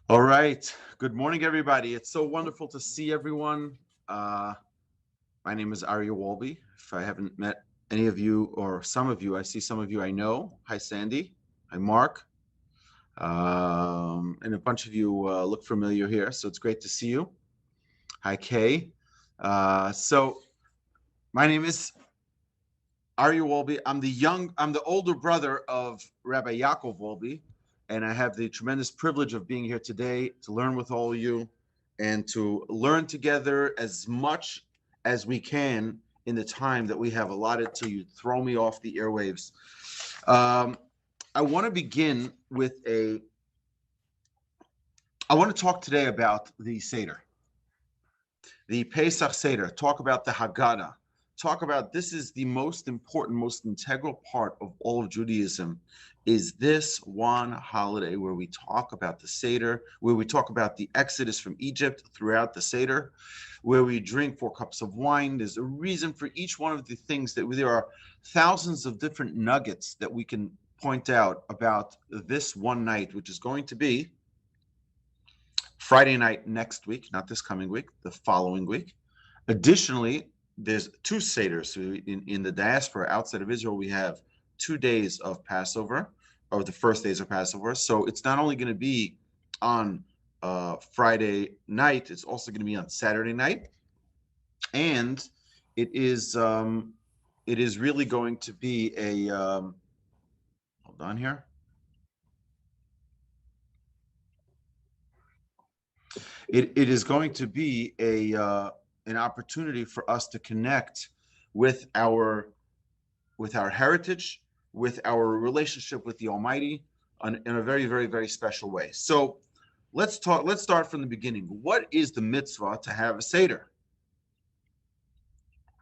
All right. Good morning, everybody. It's so wonderful to see everyone. Uh, my name is Aryeh Wolbe. If I haven't met any of you or some of you, I see some of you I know. Hi, Sandy. Hi, Mark. And a bunch of you look familiar here, so it's great to see you. Hi, Kay. So my name is Aryeh Wolbe. I'm the older brother of Rabbi Yaakov Wolbe, and I have the tremendous privilege of being here today to learn with all of you and to learn together as much as we can in the time that we have allotted till you throw me off the airwaves. Um, I want to begin with I want to talk today about the Seder, the Pesach Seder, talk about the Haggadah, talk about this is the most important, most integral part of all of Judaism, is this one holiday where we talk about the Seder, where we talk about the Exodus from Egypt throughout the Seder, where we drink 4 cups of wine. There's a reason for each one of the things that there are thousands of different nuggets that we can point out about this one night, which is going to be Friday night next week, not this coming week, the following week. Additionally, there's 2 Seders. In the diaspora outside of Israel, we have 2 days of Passover, or the first days of Passover. So it's not only going to be on Friday night, it's also going to be on Saturday night. And it is really going to be hold on here. It is going to be an opportunity for us to connect with our heritage, with our relationship with the Almighty, in a very, very, very special way. So let's talk. Let's start from the beginning. What is the mitzvah to have a seder?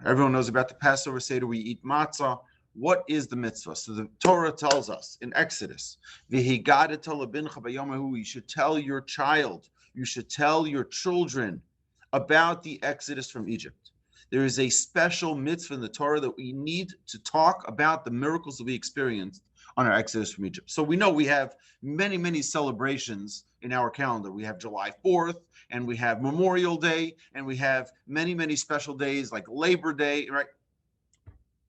Everyone knows about the Passover Seder. We eat matzah. What is the mitzvah? So the Torah tells us in Exodus, you should tell your child, you should tell your children about the Exodus from Egypt. There is a special mitzvah in the Torah that we need to talk about the miracles that we experienced on our Exodus from Egypt. So we know we have many, many celebrations in our calendar. We have July 4th, and we have Memorial Day, and we have many, many special days like Labor Day, right?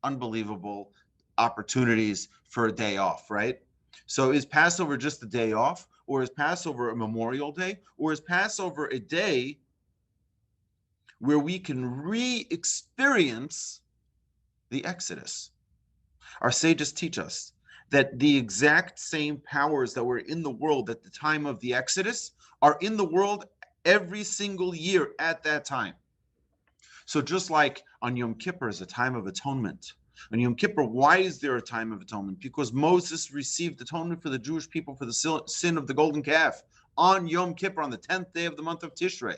Unbelievable opportunities for a day off, right? So is Passover just a day off, or is Passover a Memorial Day, or is Passover a day where we can re-experience the Exodus? Our sages teach us that the exact same powers that were in the world at the time of the Exodus are in the world every single year at that time. So just like on Yom Kippur is a time of atonement. On Yom Kippur, why is there a time of atonement? Because Moses received atonement for the Jewish people for the sin of the golden calf on Yom Kippur, on the 10th day of the month of Tishrei.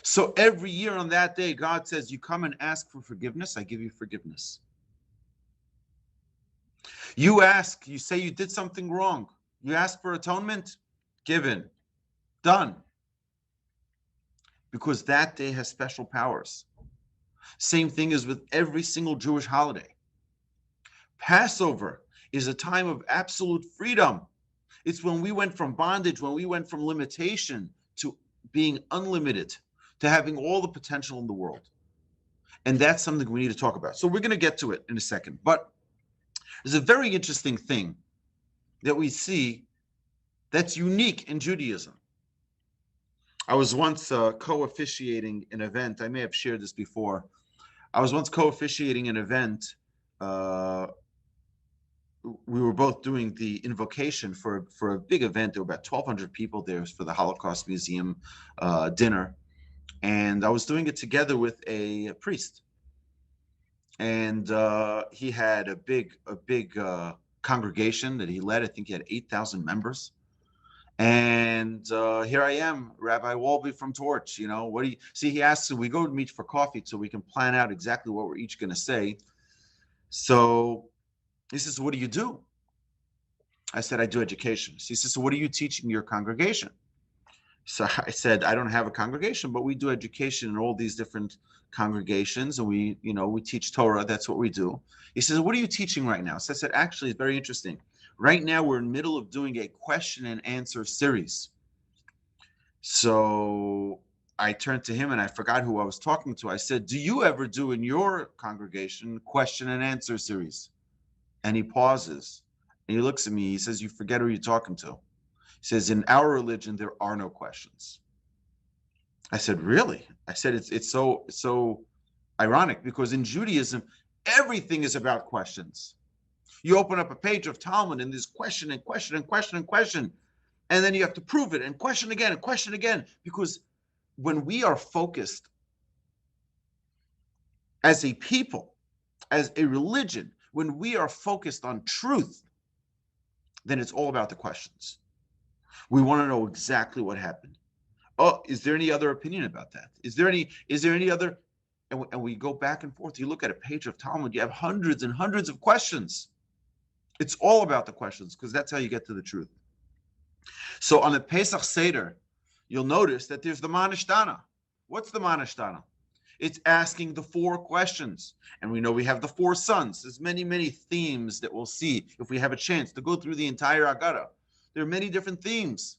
So every year on that day, God says, you come and ask for forgiveness, I give you forgiveness. You ask, you say you did something wrong. You ask for atonement, given, done. Because that day has special powers. Same thing is with every single Jewish holiday. Passover is a time of absolute freedom. It's when we went from bondage, when we went from limitation to being unlimited, to having all the potential in the world. And that's something we need to talk about. So we're going to get to it in a second. But there's a very interesting thing that we see that's unique in Judaism. I was once co-officiating an event. I may have shared this before. I was once co-officiating an event. We were both doing the invocation for a big event. There were about 1,200 people there for the Holocaust Museum dinner. And I was doing it together with a priest. And he had a big congregation that he led. I think he had 8,000 members. And here I am, Rabbi Wolbe from Torch. You know, what do you see? He asks, so we go to meet for coffee so we can plan out exactly what we're each going to say. So he says, what do you do? I said, I do education. So he says, so what are you teaching your congregation? So I said, I don't have a congregation, but we do education in all these different congregations, and we teach Torah. That's what we do. He says, what are you teaching right now? So I said, actually, it's very interesting. Right now, we're in the middle of doing a question and answer series. So I turned to him and I forgot who I was talking to. I said, do you ever do in your congregation question and answer series? And he pauses and he looks at me. He says, you forget who you're talking to. He says, in our religion, there are no questions. I said, really? I said, it's so ironic because in Judaism, everything is about questions. You open up a page of Talmud and there's question and question and question and question. And then you have to prove it and question again. Because when we are focused as a people, as a religion, when we are focused on truth, then it's all about the questions. We want to know exactly what happened. Oh, is there any other opinion about that? Is there any other? And we go back and forth. You look at a page of Talmud, you have hundreds and hundreds of questions. It's all about the questions because that's how you get to the truth. So on the Pesach Seder, you'll notice that there's the Manishtana. What's the Manishtana? It's asking the 4 questions. And we know we have the 4 sons. There's many, many themes that we'll see if we have a chance to go through the entire Agada. There are many different themes.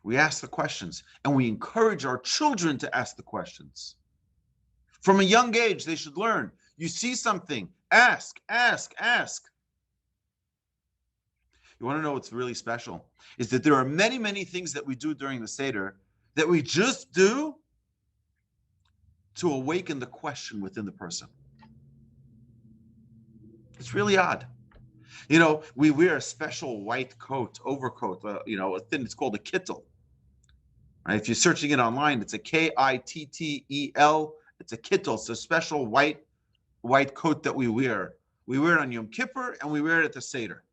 We ask the questions and we encourage our children to ask the questions. From a young age, they should learn. You see something, ask. You want to know what's really special? Is that there are many, many things that we do during the Seder that we just do to awaken the question within the person. It's really odd. We wear a special white coat, overcoat, a thing that's called a kittel. Right? If you're searching it online, it's a Kittel. It's a kittel. It's a special white coat that we wear. We wear it on Yom Kippur and we wear it at the Seder.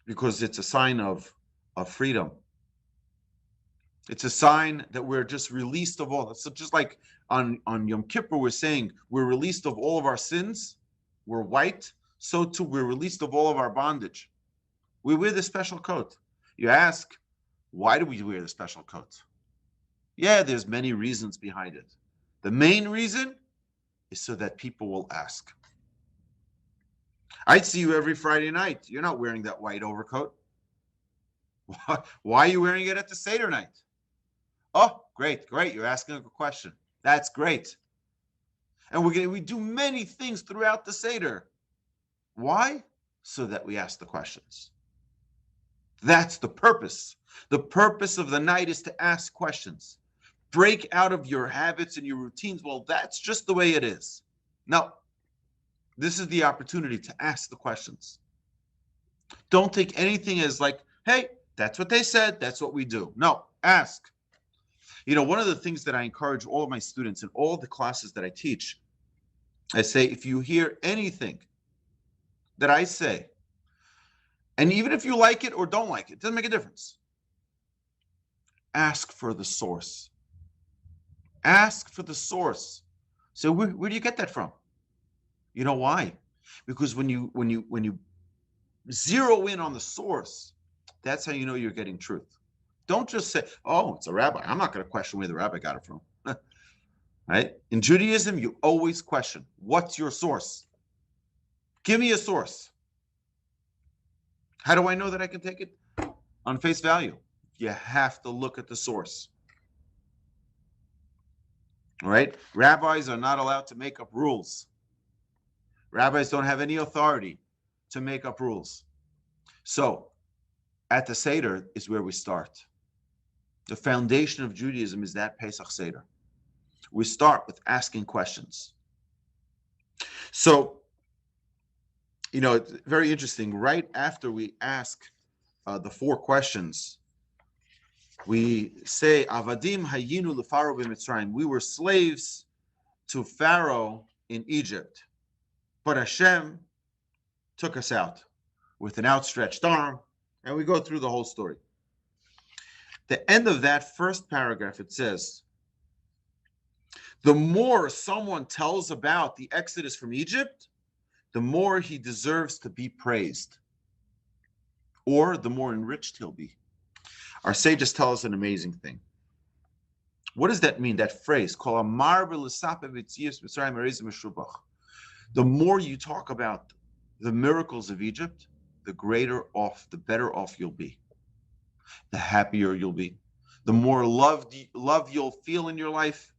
Because it's a sign of freedom. It's a sign that we're just released of all. So just like on Yom Kippur, we're saying we're released of all of our sins. We're white. So too, we're released of all of our bondage. We wear this special coat. You ask, why do we wear the special coat? Yeah, there's many reasons behind it. The main reason is so that people will ask. I see you every Friday night. You're not wearing that white overcoat. Why are you wearing it at the Seder night? Oh, great. You're asking a question. That's great. And we do many things throughout the Seder. Why? So that we ask the questions. That's the purpose. The purpose of the night is to ask questions. Break out of your habits and your routines. Well, that's just the way it is. Now, this is the opportunity to ask the questions. Don't take anything as like, hey, that's what they said. That's what we do. No, ask. One of the things that I encourage all of my students in all the classes that I teach, I say, if you hear anything that I say, and even if you like it or don't like it, doesn't make a difference. Ask for the source. Ask for the source. So where do you get that from? You know why? Because when you zero in on the source, that's how you know you're getting truth. Don't just say, oh, it's a rabbi. I'm not going to question where the rabbi got it from. Right? In Judaism, you always question, what's your source? Give me a source. How do I know that I can take it? On face value. You have to look at the source. All right? Rabbis are not allowed to make up rules. Rabbis don't have any authority to make up rules. So, at the Seder is where we start. The foundation of Judaism is that Pesach Seder. We start with asking questions. So, it's very interesting. Right after we ask the 4 questions, we say, Avadim hayinu leFaro b'Mitzrayim. We were slaves to Pharaoh in Egypt. But Hashem took us out with an outstretched arm, and we go through the whole story. The end of that first paragraph, it says, the more someone tells about the Exodus from Egypt, the more he deserves to be praised, or the more enriched he'll be. Our sages tell us an amazing thing. What does that mean, that phrase? The more you talk about the miracles of Egypt, the better off you'll be, the happier you'll be, the more love you'll feel in your life.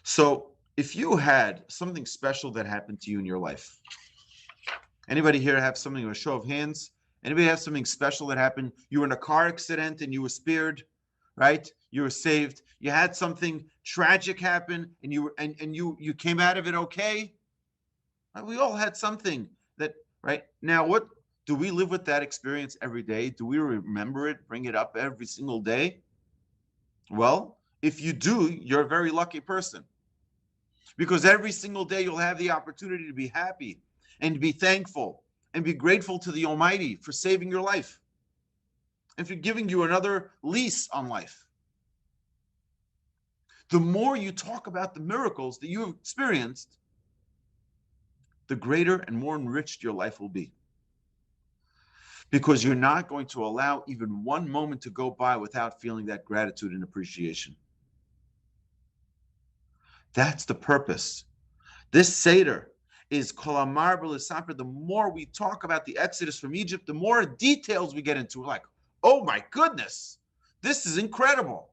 So if you had something special that happened to you in your life, anybody here have something, a show of hands? Anybody have something special that happened? You were in a car accident and you were spared, right? You were saved. You had something tragic happen and you came out of it okay. We all had something that, right? Now, what do we live with that experience every day? Do we remember it, bring it up every single day? Well, if you do, you're a very lucky person, because every single day you'll have the opportunity to be happy and to be thankful and be grateful to the Almighty for saving your life and for giving you another lease on life. The more you talk about the miracles that you have experienced, the greater and more enriched your life will be. Because you're not going to allow even one moment to go by without feeling that gratitude and appreciation. That's the purpose. This Seder is Kol Amar B'Lisapar. The more we talk about the Exodus from Egypt, the more details we get into. We're like, oh my goodness, this is incredible.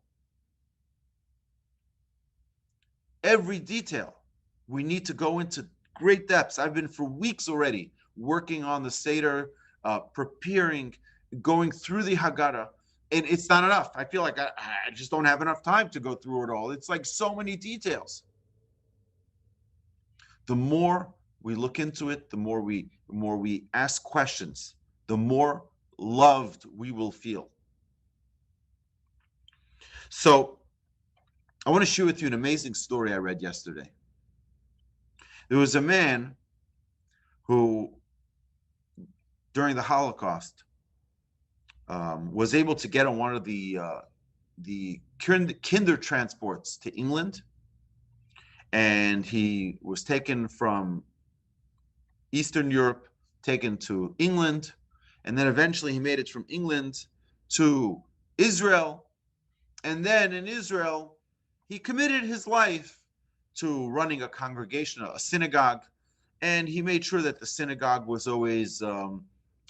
Every detail. We need to go into great depths. I've been for weeks already working on the Seder, preparing, going through the Haggadah, and it's not enough. I feel like I just don't have enough time to go through it all. It's like so many details. The more we look into it, the more we ask questions, the more loved we will feel. So I want to share with you an amazing story I read yesterday. There was a man who, during the Holocaust, was able to get on one of the kinder transports to England, and he was taken from Eastern Europe, taken to England, and then eventually he made it from England to Israel, and then in Israel he committed his life to running a congregation, a synagogue, and he made sure that the synagogue was always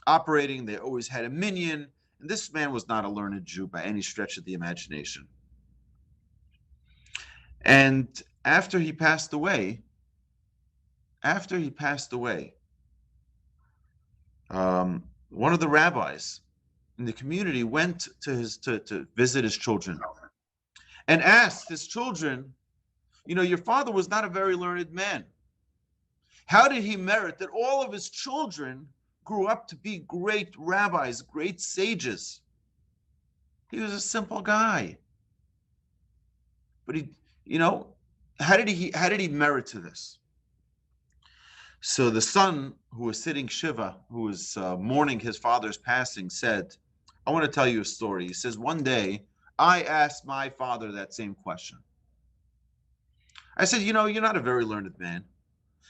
operating. They always had a minyan, and this man was not a learned Jew by any stretch of the imagination. And after he passed away, one of the rabbis in the community went to visit his children and asked his children, your father was not a very learned man. How did he merit that all of his children grew up to be great rabbis, great sages? He was a simple guy. But how did he merit to this? So the son who was sitting Shiva, who was mourning his father's passing, said, I want to tell you a story. He says, one day I asked my father that same question. I said, you're not a very learned man.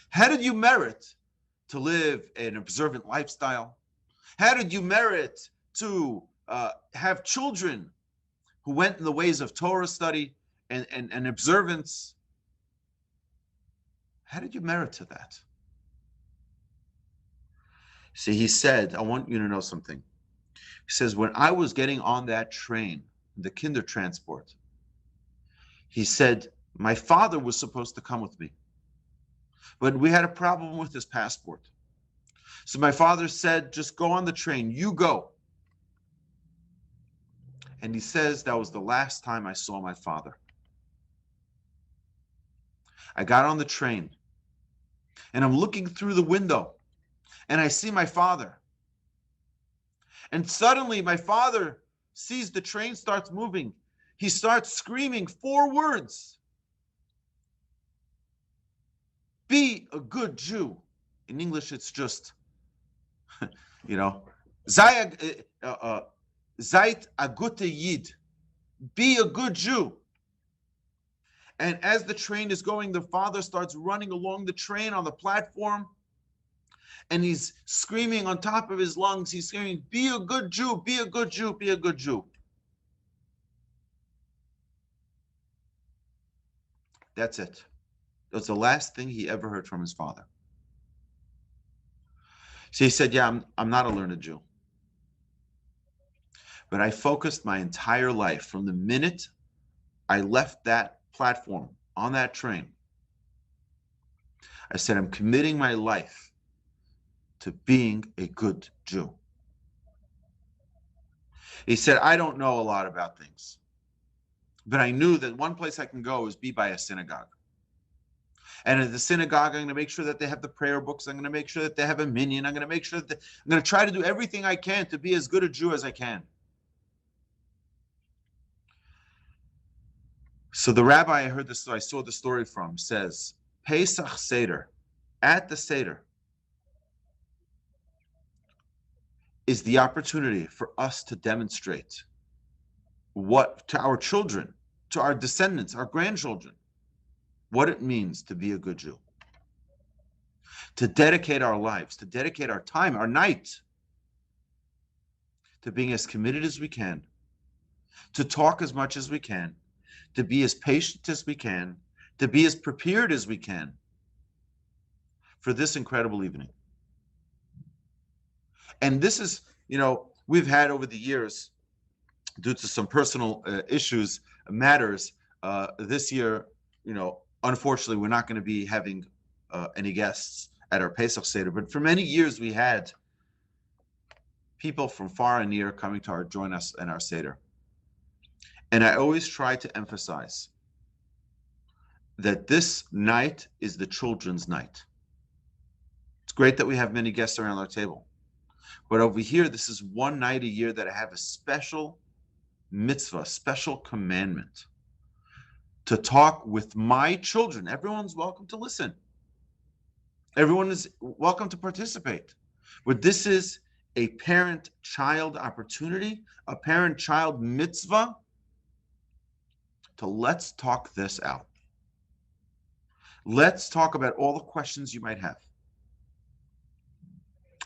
How did you merit to live an observant lifestyle? How did you merit to have children who went in the ways of Torah study and observance? How did you merit to that? See, he said, I want you to know something. He says, when I was getting on that train, the kinder transport, he said, my father was supposed to come with me, but we had a problem with his passport. So my father said, just go on the train, you go. And he says, that was the last time I saw my father. I got on the train and I'm looking through the window and I see my father. And suddenly my father sees the train starts moving. He starts screaming 4 words. Be a good Jew. In English, it's just, Zayt a gute Yid. Be a good Jew. And as the train is going, the father starts running along the train on the platform. And he's screaming on top of his lungs. He's screaming, be a good Jew, be a good Jew, be a good Jew. That's it. That was the last thing he ever heard from his father. So he said, yeah, I'm not a learned Jew. But I focused my entire life from the minute I left that platform on that train. I said, I'm committing my life to being a good Jew. He said, I don't know a lot about things, but I knew that one place I can go is be by a synagogue. And at the synagogue, I'm going to make sure that they have the prayer books. I'm going to make sure that they have a minyan. I'm going to make sure that I'm going to try to do everything I can to be as good a Jew as I can. So the rabbi I saw the story from, says, Pesach Seder, at the Seder, is the opportunity for us to demonstrate what to our children, to our descendants, our grandchildren, what it means to be a good Jew. To dedicate our lives, to dedicate our time, our night, to being as committed as we can, to talk as much as we can, to be as patient as we can, to be as prepared as we can for this incredible evening. And this is, we've had over the years, due to some personal issues, matters, this year, unfortunately, we're not going to be having any guests at our Pesach Seder, but for many years we had people from far and near coming to join us in our Seder. And I always try to emphasize that this night is the children's night. It's great that we have many guests around our table, but over here, this is one night a year that I have a special mitzvah, special commandment to talk with my children. Everyone's welcome to listen. Everyone is welcome to participate. But this is a parent-child opportunity, a parent-child mitzvah to let's talk this out. Let's talk about all the questions you might have.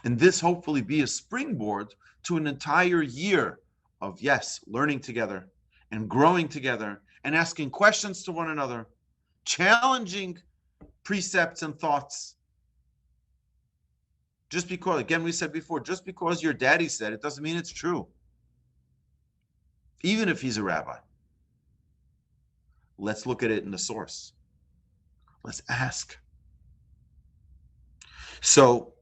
And this hopefully be a springboard to an entire year of, yes, learning together and growing together and asking questions to one another, challenging precepts and thoughts. Just because, again, we said before, just because your daddy said it doesn't mean it's true. Even if he's a rabbi. Let's look at it in the source. Let's ask. So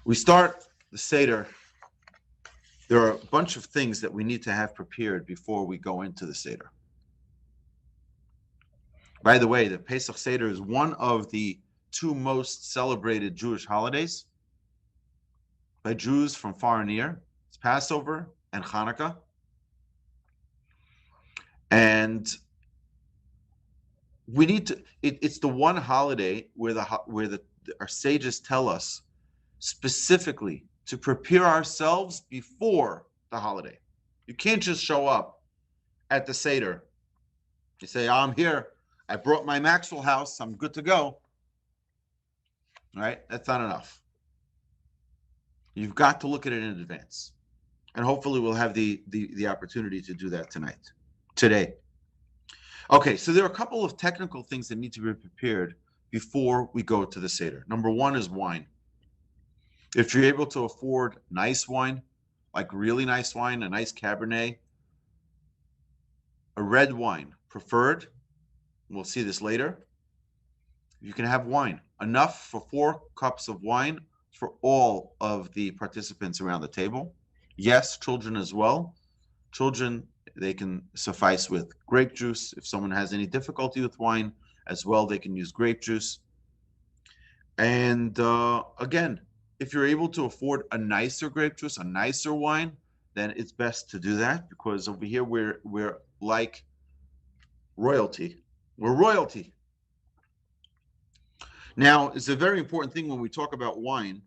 we start the Seder. There are a bunch of things that we need to have prepared before we go into the Seder. By the way, the Pesach Seder is one of the two most celebrated Jewish holidays by Jews from far and near. It's Passover and Hanukkah. And we need to, it's the one holiday where our sages tell us specifically to prepare ourselves before the holiday. You can't just show up at the Seder. You say, I'm here. I brought my Maxwell house. I'm good to go. All right? That's not enough. You've got to look at it in advance. And hopefully we'll have the opportunity to do that today. Okay, so there are a couple of technical things that need to be prepared before we go to the Seder. Number one is wine. If you're able to afford nice wine, like really nice wine, a nice Cabernet, a red wine preferred, we'll see this later, you can have wine. Enough for 4 cups of wine for all of the participants around the table. Yes, children as well. Children, they can suffice with grape juice. If someone has any difficulty with wine as well, they can use grape juice. And again, if you're able to afford a nicer grape juice, a nicer wine, then it's best to do that, because over here we're like royalty. We're royalty. Now, it's a very important thing when we talk about wine.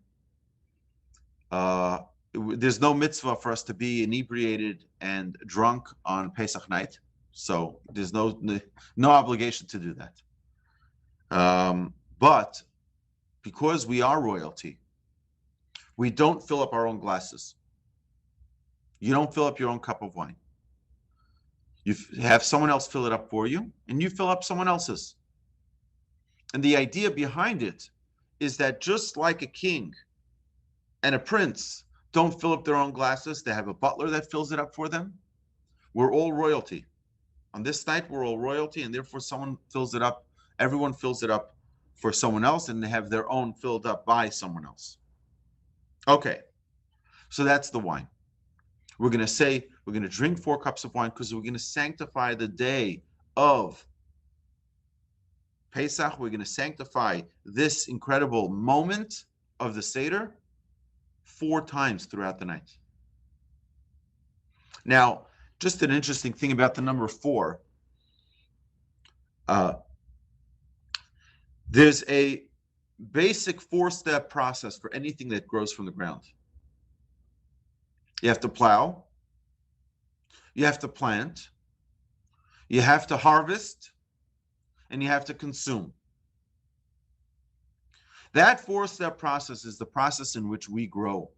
There's no mitzvah for us to be inebriated and drunk on Pesach night, so there's no obligation to do that. But because we are royalty, we don't fill up our own glasses. You don't fill up your own cup of wine. You have someone else fill it up for you, and you fill up someone else's. And the idea behind it is that just like a king and a prince don't fill up their own glasses, they have a butler that fills it up for them. We're all royalty. On this night, we're all royalty, and therefore someone fills it up. Everyone fills it up for someone else, and they have their own filled up by someone else. Okay, so that's the wine. We're going to drink 4 cups of wine because we're going to sanctify the day of Pesach. We're going to sanctify this incredible moment of the Seder 4 times throughout the night. Now, just an interesting thing about the number 4. There's a basic 4-step process for anything that grows from the ground. You have to plow, you have to plant, you have to harvest, and you have to consume. That 4-step process is the process in which we grow.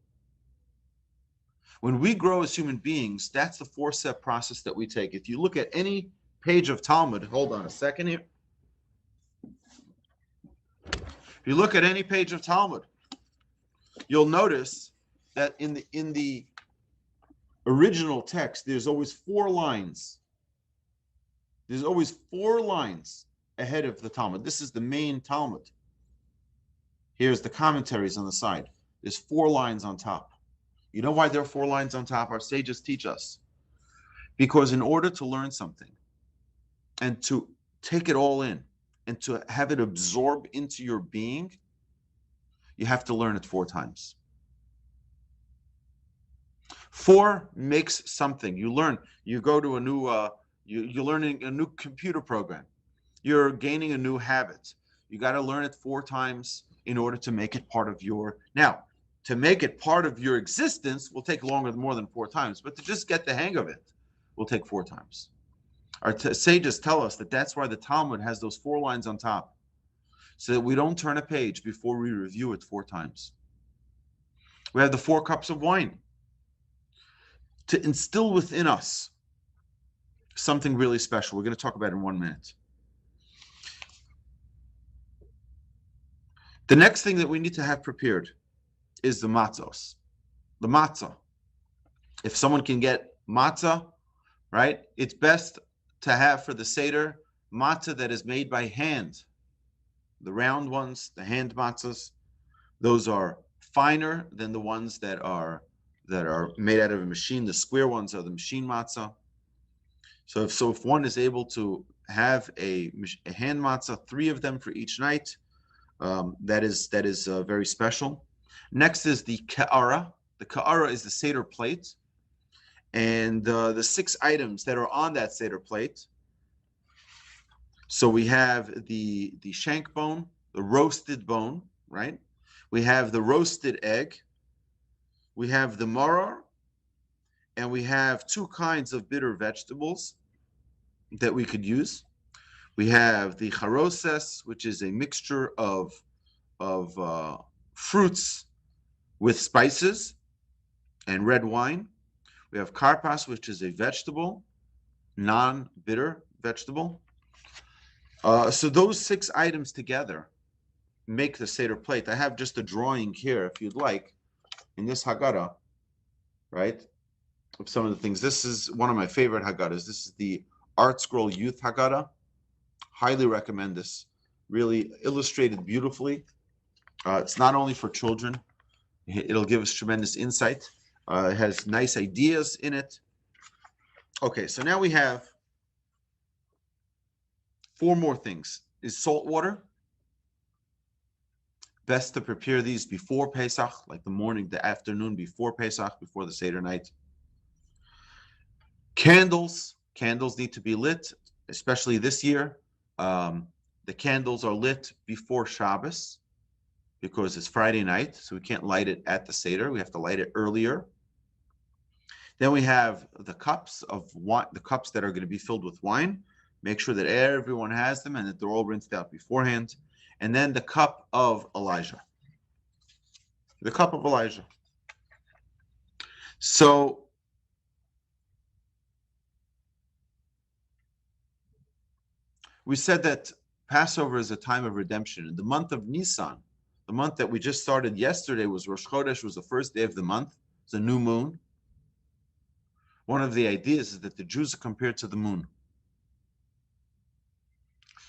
When we grow as human beings, that's the 4-step process that we take. If you look at any page of Talmud, hold on a second here. If you look at any page of Talmud, you'll notice that in the original text, there's always 4 lines. There's always 4 lines ahead of the Talmud. This is the main Talmud. Here's the commentaries on the side. There's 4 lines on top. You know why there are 4 lines on top? Our sages teach us. Because in order to learn something and to take it all in and to have it absorb into your being, you have to learn it 4 times. 4 makes something. You learn. You go to a new. You're learning a new computer program. You're gaining a new habit. You got to learn it 4 times in order to make it part of your. Now, to make it part of your existence will take more than 4 times. But to just get the hang of it will take 4 times. Our sages tell us that that's why the Talmud has those 4 lines on top, so that we don't turn a page before we review it 4 times. We have the 4 cups of wine to instill within us something really special. We're going to talk about it in 1 minute. The next thing that we need to have prepared is the matzos, the matzah. If someone can get matzah, right, it's best to have for the Seder matzah that is made by hand. The round ones, the hand matzahs, those are finer than the ones that are made out of a machine. The square ones are the machine matzah. So if one is able to have a hand matzah, 3 of them for each night, that is very special. Next is the ka'ara. The ka'ara is the Seder plate. And the 6 items that are on that Seder plate. So we have the shank bone, the roasted bone, right? We have the roasted egg. We have the maror. And we have 2 kinds of bitter vegetables that we could use. We have the charoses, which is a mixture of fruits with spices and red wine. We have karpas, which is a vegetable, non-bitter vegetable. So those 6 items together make the Seder plate. I have just a drawing here, if you'd like, in this Haggadah, right, of some of the things. This is one of my favorite Haggadahs. This is the Art Scroll Youth Haggadah. Highly recommend this. Really illustrated beautifully. It's not only for children. It'll give us tremendous insight. It has nice ideas in it. Okay, so now we have 4 more things. Is salt water. Best to prepare these before Pesach, like the morning, the afternoon before Pesach, before the Seder night. Candles. Candles need to be lit, especially this year. The candles are lit before Shabbos because it's Friday night, so we can't light it at the Seder. We have to light it earlier. Then we have the cups of wine, the cups that are going to be filled with wine. Make sure that everyone has them and that they're all rinsed out beforehand. And then the cup of Elijah. The cup of Elijah. So we said that Passover is a time of redemption. In the month of Nisan, the month that we just started yesterday was Rosh Chodesh, was the first day of the month. It's a new moon. One of the ideas is that the Jews are compared to the moon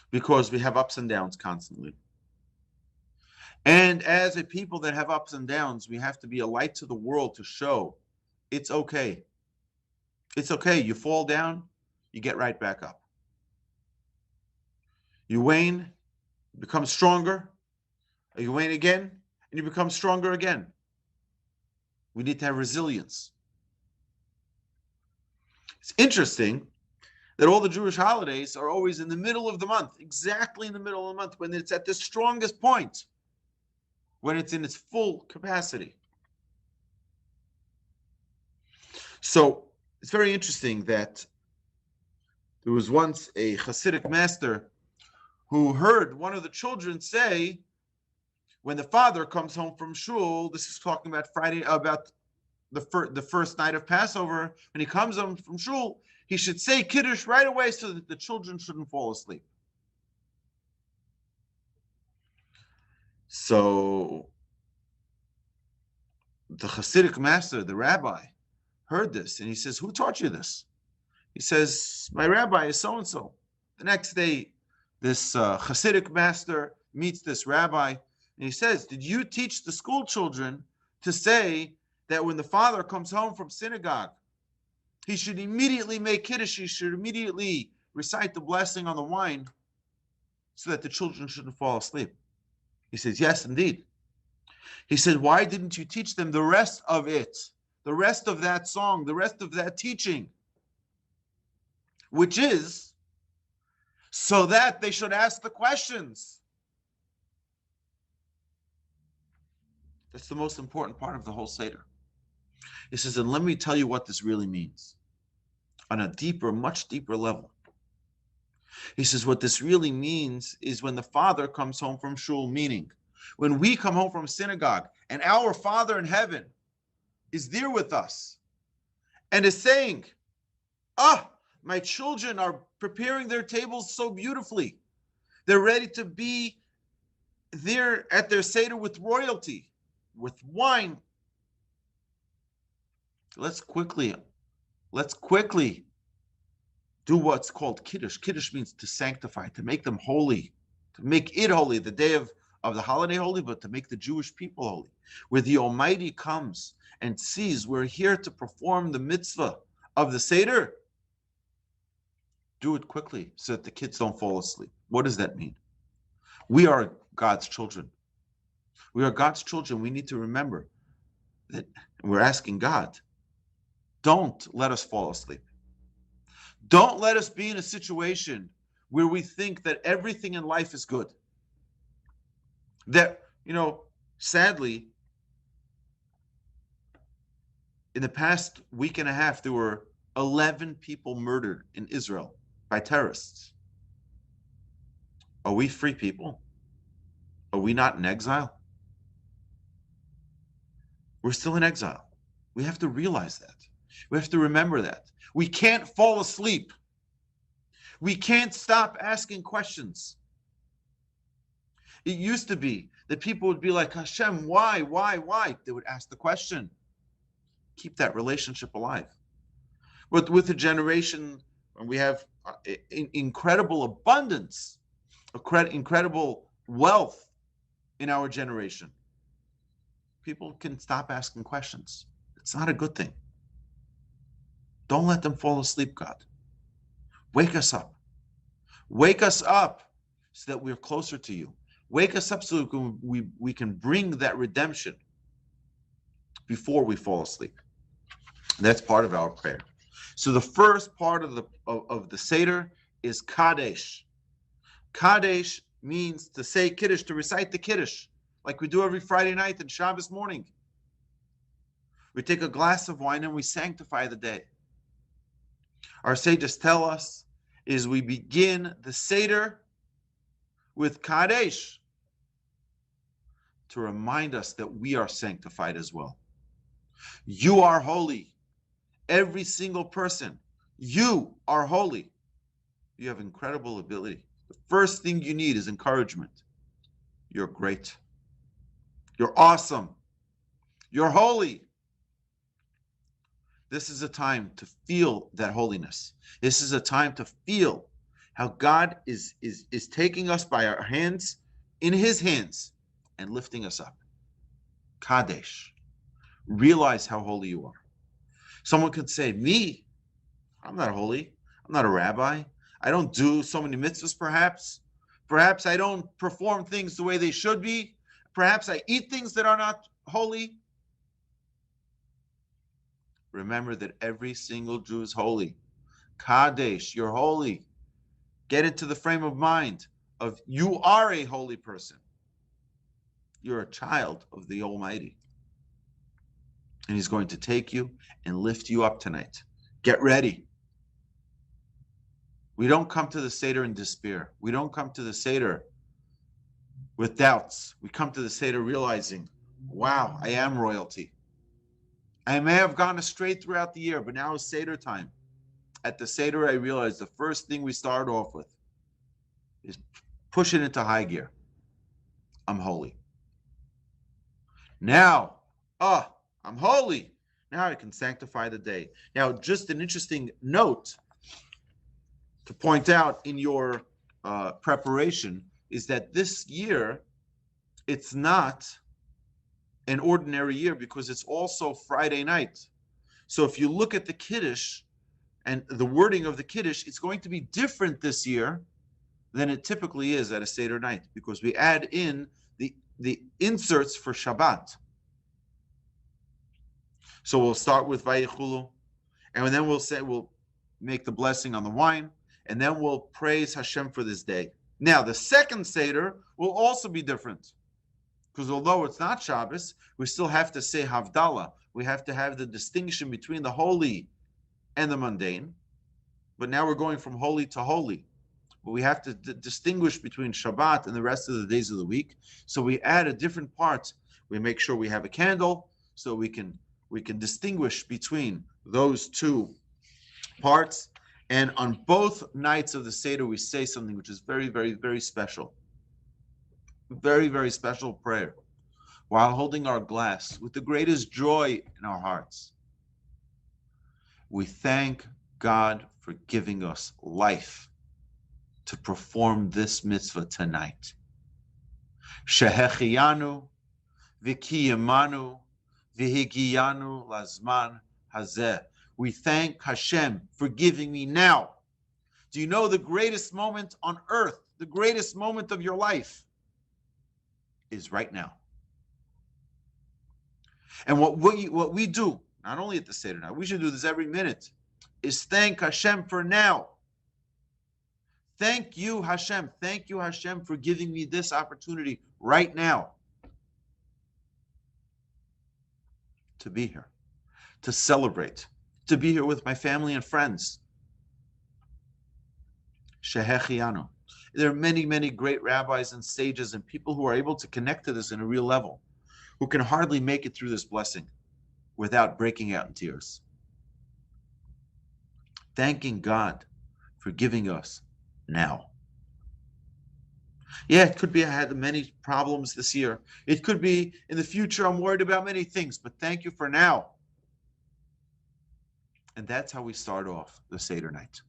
because we have ups and downs constantly. And as a people that have ups and downs, we have to be a light to the world to show it's okay. It's okay. You fall down, you get right back up. You wane, become stronger. You wane again, and you become stronger again. We need to have resilience. It's interesting that all the Jewish holidays are always in the middle of the month, exactly in the middle of the month, when it's at the strongest point, when it's in its full capacity. So it's very interesting that there was once a Hasidic master who heard one of the children say, when the father comes home from shul, this is talking about Friday, about the first night of Passover, when he comes home from shul, he should say Kiddush right away so that the children shouldn't fall asleep. So the Hasidic master, the rabbi, heard this and he says, who taught you this? He says, my rabbi is so-and-so. The next day, this Hasidic master meets this rabbi and he says, did you teach the school children to say that when the father comes home from synagogue, he should immediately make Kiddush, he should immediately recite the blessing on the wine so that the children shouldn't fall asleep? He says, yes, indeed. He said, why didn't you teach them the rest of it, the rest of that song, the rest of that teaching, which is so that they should ask the questions? That's the most important part of the whole Seder. He says, and let me tell you what this really means on a deeper, much deeper level. He says, what this really means is when the father comes home from shul, meaning when we come home from synagogue and our Father in heaven is there with us and is saying, my children are preparing their tables so beautifully. They're ready to be there at their Seder with royalty, with wine. Let's quickly do what's called Kiddush. Kiddush means to sanctify, to make them holy, to make it holy, the day of the holiday holy, but to make the Jewish people holy. Where the Almighty comes and sees we're here to perform the mitzvah of the Seder, do it quickly so that the kids don't fall asleep. What does that mean? We are God's children. We are God's children. We need to remember that we're asking God, don't let us fall asleep. Don't let us be in a situation where we think that everything in life is good. That, sadly, in the past week and a half, there were 11 people murdered in Israel by terrorists. Are we free people? Are we not in exile? We're still in exile. We have to realize that. We have to remember that. We can't fall asleep. We can't stop asking questions. It used to be that people would be like, Hashem, why? They would ask the question. Keep that relationship alive. With a generation, we have incredible abundance, incredible wealth in our generation. People can stop asking questions. It's not a good thing. Don't let them fall asleep, God. Wake us up. Wake us up so that we're closer to you. Wake us up so we can bring that redemption before we fall asleep. That's part of our prayer. So the first part of the Seder is Kadesh. Kadesh means to say Kiddush, to recite the Kiddush, like we do every Friday night and Shabbos morning. We take a glass of wine and we sanctify the day. Our sages tell us is we begin the Seder with Kadesh to remind us that we are sanctified as well. You are holy. Every single person. You are holy. You have incredible ability. The first thing you need is encouragement. You're great. You're awesome. You're holy. This is a time to feel that holiness. This is a time to feel how God is taking us by our hands, in his hands, and lifting us up. Kadesh. Realize how holy you are. Someone could say, me? I'm not holy. I'm not a rabbi. I don't do so many mitzvahs, perhaps. Perhaps I don't perform things the way they should be. Perhaps I eat things that are not holy. Remember that every single Jew is holy. Kadesh, you're holy. Get into the frame of mind of you are a holy person. You're a child of the Almighty. And he's going to take you and lift you up tonight. Get ready. We don't come to the Seder in despair. We don't come to the Seder with doubts. We come to the Seder realizing, wow, I am royalty. I may have gone astray throughout the year, but now is Seder time. At the Seder, I realized the first thing we start off with is push it into high gear. I'm holy. Now, I'm holy. Now I can sanctify the day. Now, just an interesting note to point out in your preparation is that this year, it's not an ordinary year because it's also Friday night. So if you look at the Kiddush and the wording of the Kiddush, it's going to be different this year than it typically is at a Seder night because we add in the inserts for Shabbat. So we'll start with Vayichulu, and then we'll make the blessing on the wine, and then we'll praise Hashem for this day. Now, the second Seder will also be different, because although it's not Shabbos, we still have to say Havdalah. We have to have the distinction between the holy and the mundane, but now we're going from holy to holy. But we have to distinguish between Shabbat and the rest of the days of the week. So we add a different part. We make sure we have a candle so we can distinguish between those two parts. And on both nights of the Seder, we say something which is very, very, very special. Very, very special prayer. While holding our glass with the greatest joy in our hearts, we thank God for giving us life to perform this mitzvah tonight. Shehechiyanu v'kiyamanu v'higiyanu lazman hazeh. We thank Hashem for giving me now. Do you know the greatest moment on earth, the greatest moment of your life is right now? And what we do, not only at the Seder night, we should do this every minute, is thank Hashem for now. Thank you, Hashem. Thank you, Hashem, for giving me this opportunity right now to be here, to celebrate, to be here with my family and friends. Shehechianu. There are many, many great rabbis and sages and people who are able to connect to this in a real level, who can hardly make it through this blessing without breaking out in tears. Thanking God for giving us now. Yeah, it could be I had many problems this year. It could be in the future I'm worried about many things, but thank you for now. And that's how we start off the Seder night.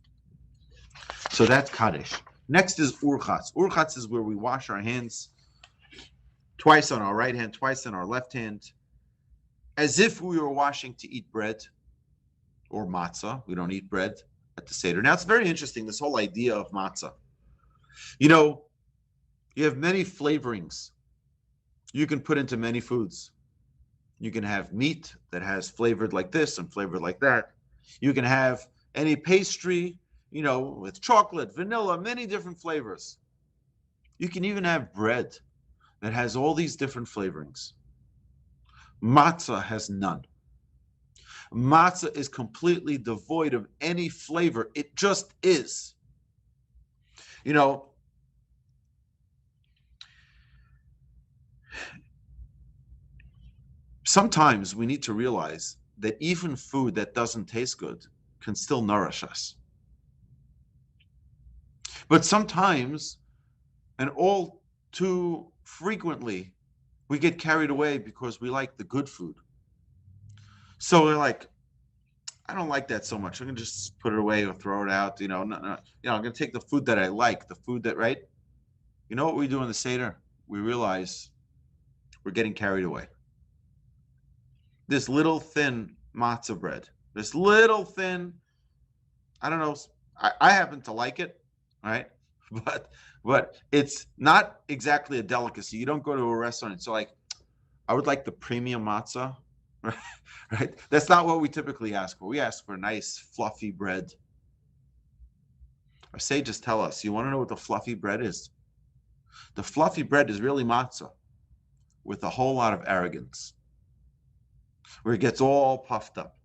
So that's Kaddish. Next is Urchatz. Urchatz is where we wash our hands twice on our right hand, twice on our left hand, as if we were washing to eat bread or matzah. We don't eat bread at the Seder. Now, it's very interesting, this whole idea of matzah. You know, you have many flavorings you can put into many foods. You can have meat that has flavored like this and flavored like that. You can have any pastry, you know, with chocolate, vanilla, many different flavors. You can even have bread that has all these different flavorings. Matzah has none. Matzah is completely devoid of any flavor. It just is. You know, sometimes we need to realize that even food that doesn't taste good can still nourish us. But sometimes, and all too frequently, we get carried away because we like the good food. So we're like, I don't like that so much. I'm gonna just put it away or throw it out. I'm gonna take the food that I like, the food that, right? You know what we do in the Seder? We realize we're getting carried away. This little thin matzah bread, this little thin, I don't know, I happen to like it, right? But it's not exactly a delicacy. You don't go to a restaurant and so like, I would like the premium matzah, right? Right? That's not what we typically ask for. We ask for nice, fluffy bread. Our sages tell us, you want to know what the fluffy bread is? The fluffy bread is really matzah with a whole lot of arrogance, where it gets all puffed up.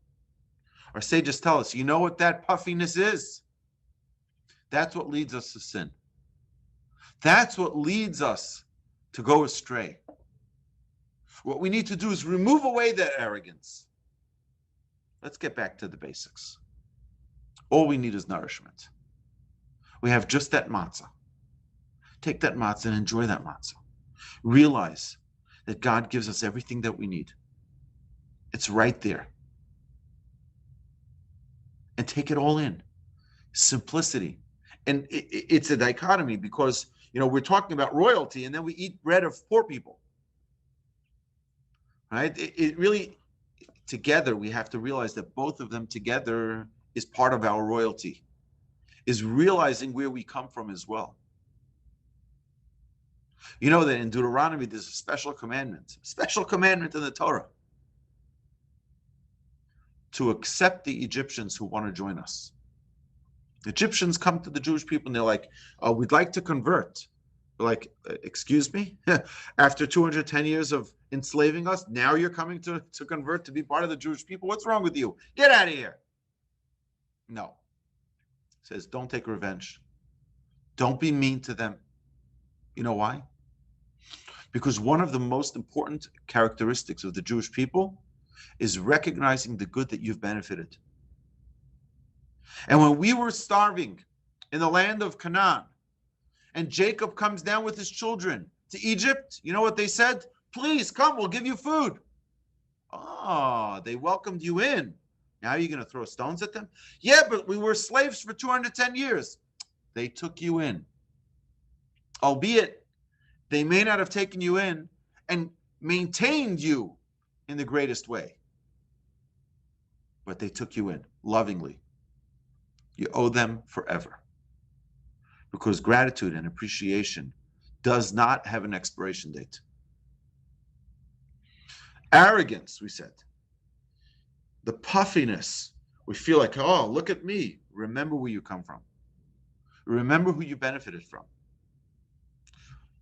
Our sages tell us, you know what that puffiness is? That's what leads us to sin. That's what leads us to go astray. What we need to do is remove away that arrogance. Let's get back to the basics. All we need is nourishment. We have just that matzah. Take that matzah and enjoy that matzah. Realize that God gives us everything that we need. It's right there. And take it all in. Simplicity. And it's a dichotomy because, we're talking about royalty and then we eat bread of poor people. Right? It really, together, we have to realize that both of them together is part of our royalty, is realizing where we come from as well. You know that in Deuteronomy, there's a special commandment in the Torah to accept the Egyptians who want to join us. The Egyptians come to the Jewish people and they're like, oh, we'd like to convert. They're like, excuse me? After 210 years of enslaving us, now you're coming to convert to be part of the Jewish people? What's wrong with you? Get out of here. No. It says, don't take revenge. Don't be mean to them. You know why? Because one of the most important characteristics of the Jewish people is recognizing the good that you've benefited. And when we were starving in the land of Canaan, and Jacob comes down with his children to Egypt, you know what they said? Please come, we'll give you food. Oh, they welcomed you in. Now you're going to throw stones at them? Yeah, but we were slaves for 210 years. They took you in. Albeit, they may not have taken you in and maintained you in the greatest way. But they took you in lovingly. You owe them forever. Because gratitude and appreciation does not have an expiration date. Arrogance, we said. The puffiness. We feel like, oh, look at me. Remember where you come from. Remember who you benefited from.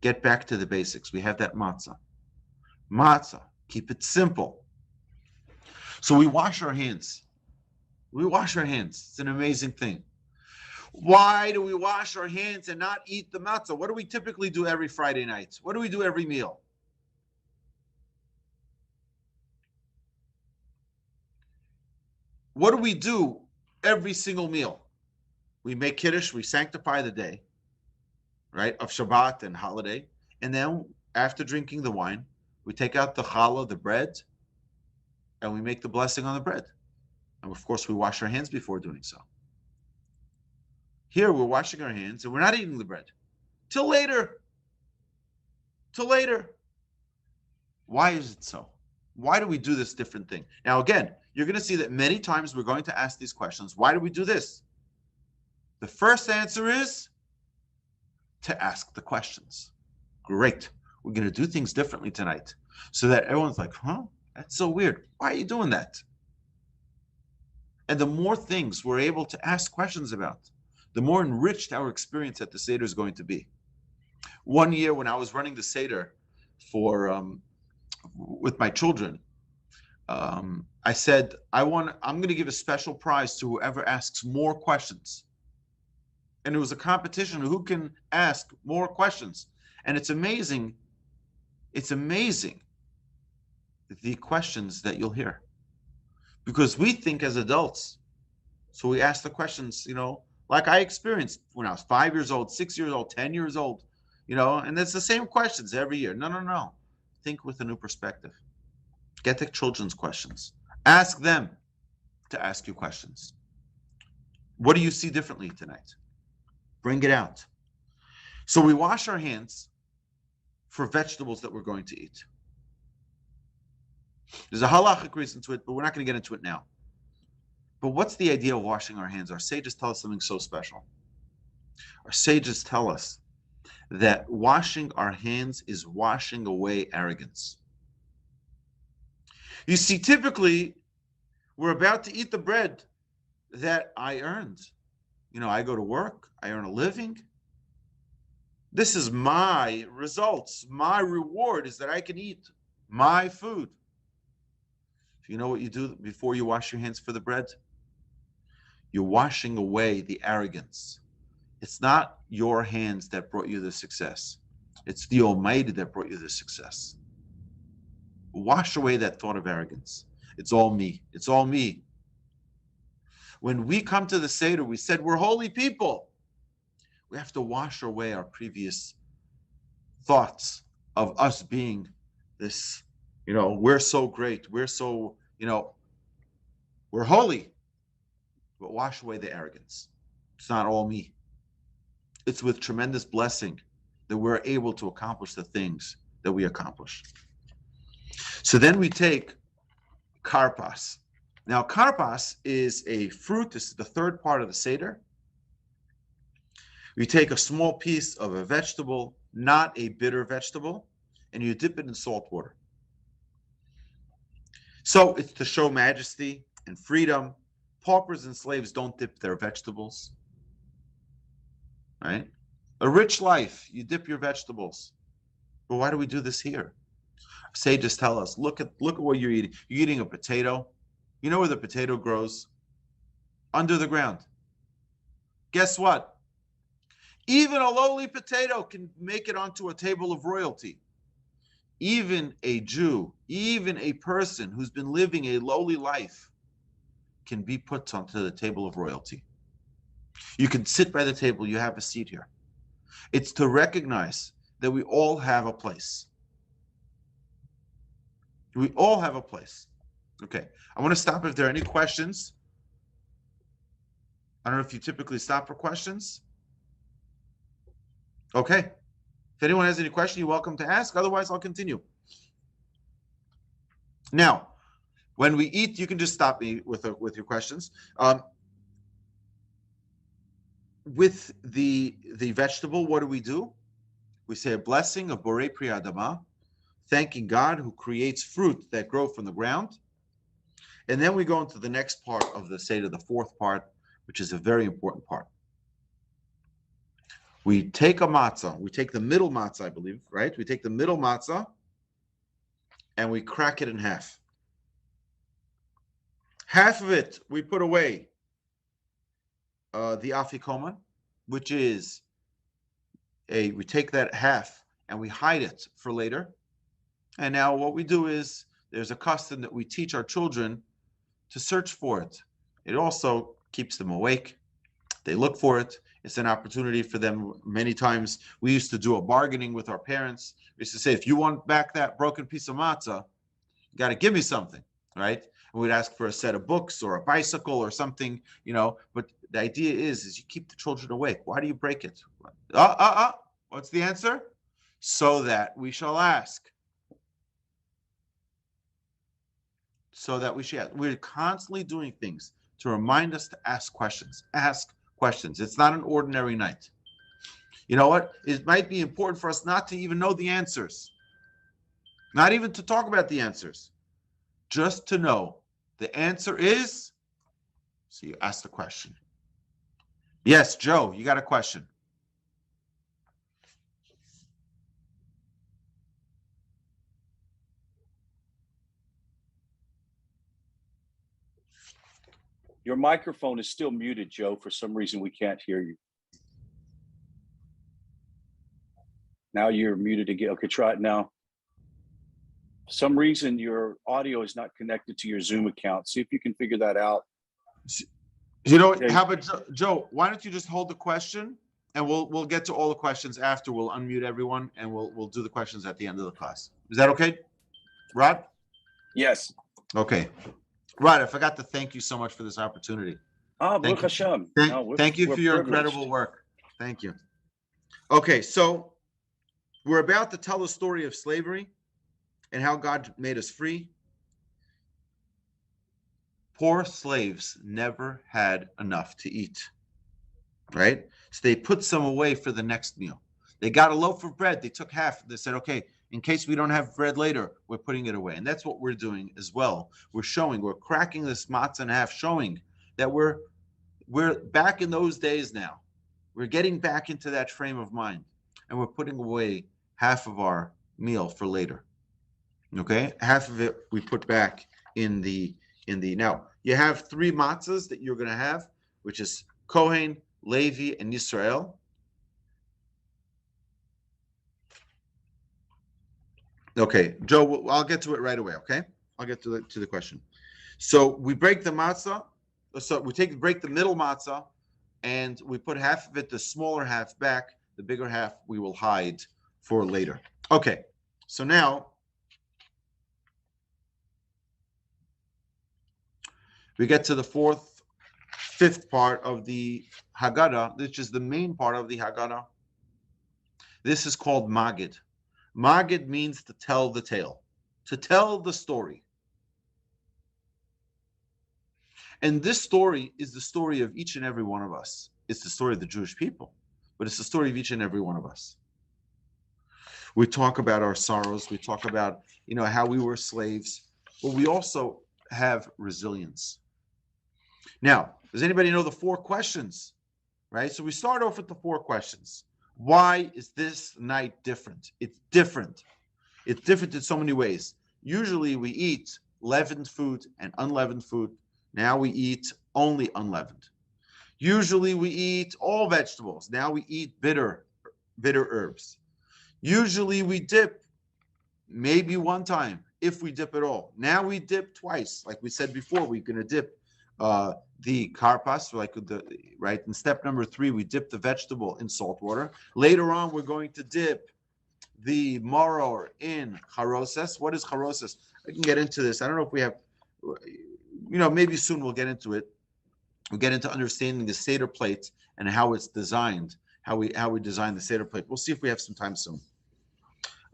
Get back to the basics. We have that matzah. Matzah. Keep it simple. So we wash our hands. We wash our hands. It's an amazing thing. Why do we wash our hands and not eat the matzah? What do we typically do every Friday night? What do we do every meal? What do we do every single meal? We make kiddush, we sanctify the day, right, of Shabbat and holiday. And then after drinking the wine, we take out the challah, the bread, and we make the blessing on the bread. And of course, we wash our hands before doing so. Here, we're washing our hands and we're not eating the bread. Till later. Till later. Why is it so? Why do we do this different thing? Now, again, you're going to see that many times we're going to ask these questions. Why do we do this? The first answer is to ask the questions. Great. We're going to do things differently tonight so that everyone's like, huh? That's so weird. Why are you doing that? And the more things we're able to ask questions about, the more enriched our experience at the Seder is going to be. One year when I was running the Seder with my children, I said, I'm going to give a special prize to whoever asks more questions. And it was a competition of who can ask more questions. And it's amazing the questions that you'll hear. Because we think as adults, so we ask the questions, like I experienced when I was 5 years old, 6 years old, 10 years old, and it's the same questions every year. No, no, no. Think with a new perspective. Get the children's questions. Ask them to ask you questions. What do you see differently tonight? Bring it out. So we wash our hands for vegetables that we're going to eat. There's a halachic reason to it, but we're not going to get into it now. But what's the idea of washing our hands? Our sages tell us something so special. Our sages tell us that washing our hands is washing away arrogance. You see, typically, we're about to eat the bread that I earned. I go to work, I earn a living. This is my results. My reward is that I can eat my food. You know what you do before you wash your hands for the bread? You're washing away the arrogance. It's not your hands that brought you the success. It's the Almighty that brought you the success. Wash away that thought of arrogance. It's all me. It's all me. When we come to the Seder, we said we're holy people. We have to wash away our previous thoughts of us being this, we're so great. We're so, we're holy. But wash away the arrogance. It's not all me. It's with tremendous blessing that we're able to accomplish the things that we accomplish. So then we take karpas. Now, karpas is a fruit. This is the third part of the Seder. You take a small piece of a vegetable, not a bitter vegetable, and you dip it in salt water. So it's to show majesty and freedom. Paupers and slaves don't dip their vegetables, right? A rich life, you dip your vegetables. But why do we do this here? Sages tell us, look at what you're eating. You're eating a potato. You know where the potato grows? Under the ground. Guess what? Even a lowly potato can make it onto a table of royalty. Even a Jew, even a person who's been living a lowly life can be put onto the table of royalty. You can sit by the table, you have a seat here. It's to recognize that we all have a place. We all have a place. Okay, I want to stop if there are any questions. I don't know if you typically stop for questions. Okay, if anyone has any question, you're welcome to ask. Otherwise, I'll continue. Now, when we eat, you can just stop me with your questions. With the vegetable, what do? We say a blessing of Borei Pri Adama, thanking God who creates fruit that grow from the ground. And then we go into the next part of the Seder, the fourth part, which is a very important part. We take a matzah. We take the middle matzah, I believe, right? We take the middle matzah and we crack it in half. Half of it we put away the afikoman, which is we take that half and we hide it for later. And now what we do is there's a custom that we teach our children to search for it. It also keeps them awake. They look for it. It's an opportunity for them. Many times we used to do a bargaining with our parents. We used to say, if you want back that broken piece of matzah, you got to give me something, right? And we'd ask for a set of books or a bicycle or something, but the idea is you keep the children awake. Why do you break it? What's the answer? So that we shall ask. So that we shall. We're constantly doing things to remind us to ask questions. Ask questions. It's not an ordinary night. You know what? It might be important for us not to even know the answers. Not even to talk about the answers. Just to know the answer is, so you ask the question. Yes, Joe, you got a question. Your microphone is still muted, Joe. For some reason, we can't hear you. Now you're muted again. Okay, try it now. For some reason, your audio is not connected to your Zoom account. See if you can figure that out. You know what? Yeah. How about Joe? Why don't you just hold the question, and we'll get to all the questions after. We'll unmute everyone, and we'll do the questions at the end of the class. Is that okay, Rod? Yes. Okay, Rod. I forgot to thank you so much for this opportunity. Ah, Thank Baruch you. Hashem. Thank you We're for your privileged. incredible work. Thank you. Okay, so we're about to tell the story of slavery and how God made us free. Poor slaves never had enough to eat, right? So they put some away for the next meal. They got a loaf of bread. They took half. They said, okay, in case we don't have bread later, we're putting it away. And that's what we're doing as well. We're cracking this matzah in half, showing that we're back in those days now. We're getting back into that frame of mind, and we're putting away half of our meal for later. Okay, half of it we put back in the now you have 3 matzahs that you're going to have, which is Kohen, Levi, and Yisrael. Okay, Joe, I'll get to it right away. Okay, I'll get to the question. So we break the matzah. So we break the middle matzah, and we put half of it, the smaller half, back. The bigger half we will hide for later. Okay, so now we get to the fifth part of the Haggadah, which is the main part of the Haggadah. This is called Magid. Magid means to tell the tale, to tell the story. And this story is the story of each and every one of us. It's the story of the Jewish people, but it's the story of each and every one of us. We talk about our sorrows. We talk about, how we were slaves, but we also have resilience. Now, does anybody know the 4 questions? Right? So we start off with the 4 questions. Why is this night different? It's different. It's different in so many ways. Usually we eat leavened food and unleavened food. Now we eat only unleavened. Usually we eat all vegetables. Now we eat bitter herbs. Usually we dip maybe one time, if we dip at all. Now we dip twice. Like we said before, we're going to dip the karpas, right? In step number 3, we dip the vegetable in salt water. Later on, we're going to dip the maror in charoses. What is charoses? I can get into this. I don't know if we have, maybe soon we'll get into it. We'll get into understanding the Seder plate and how it's designed, how we design the Seder plate. We'll see if we have some time soon.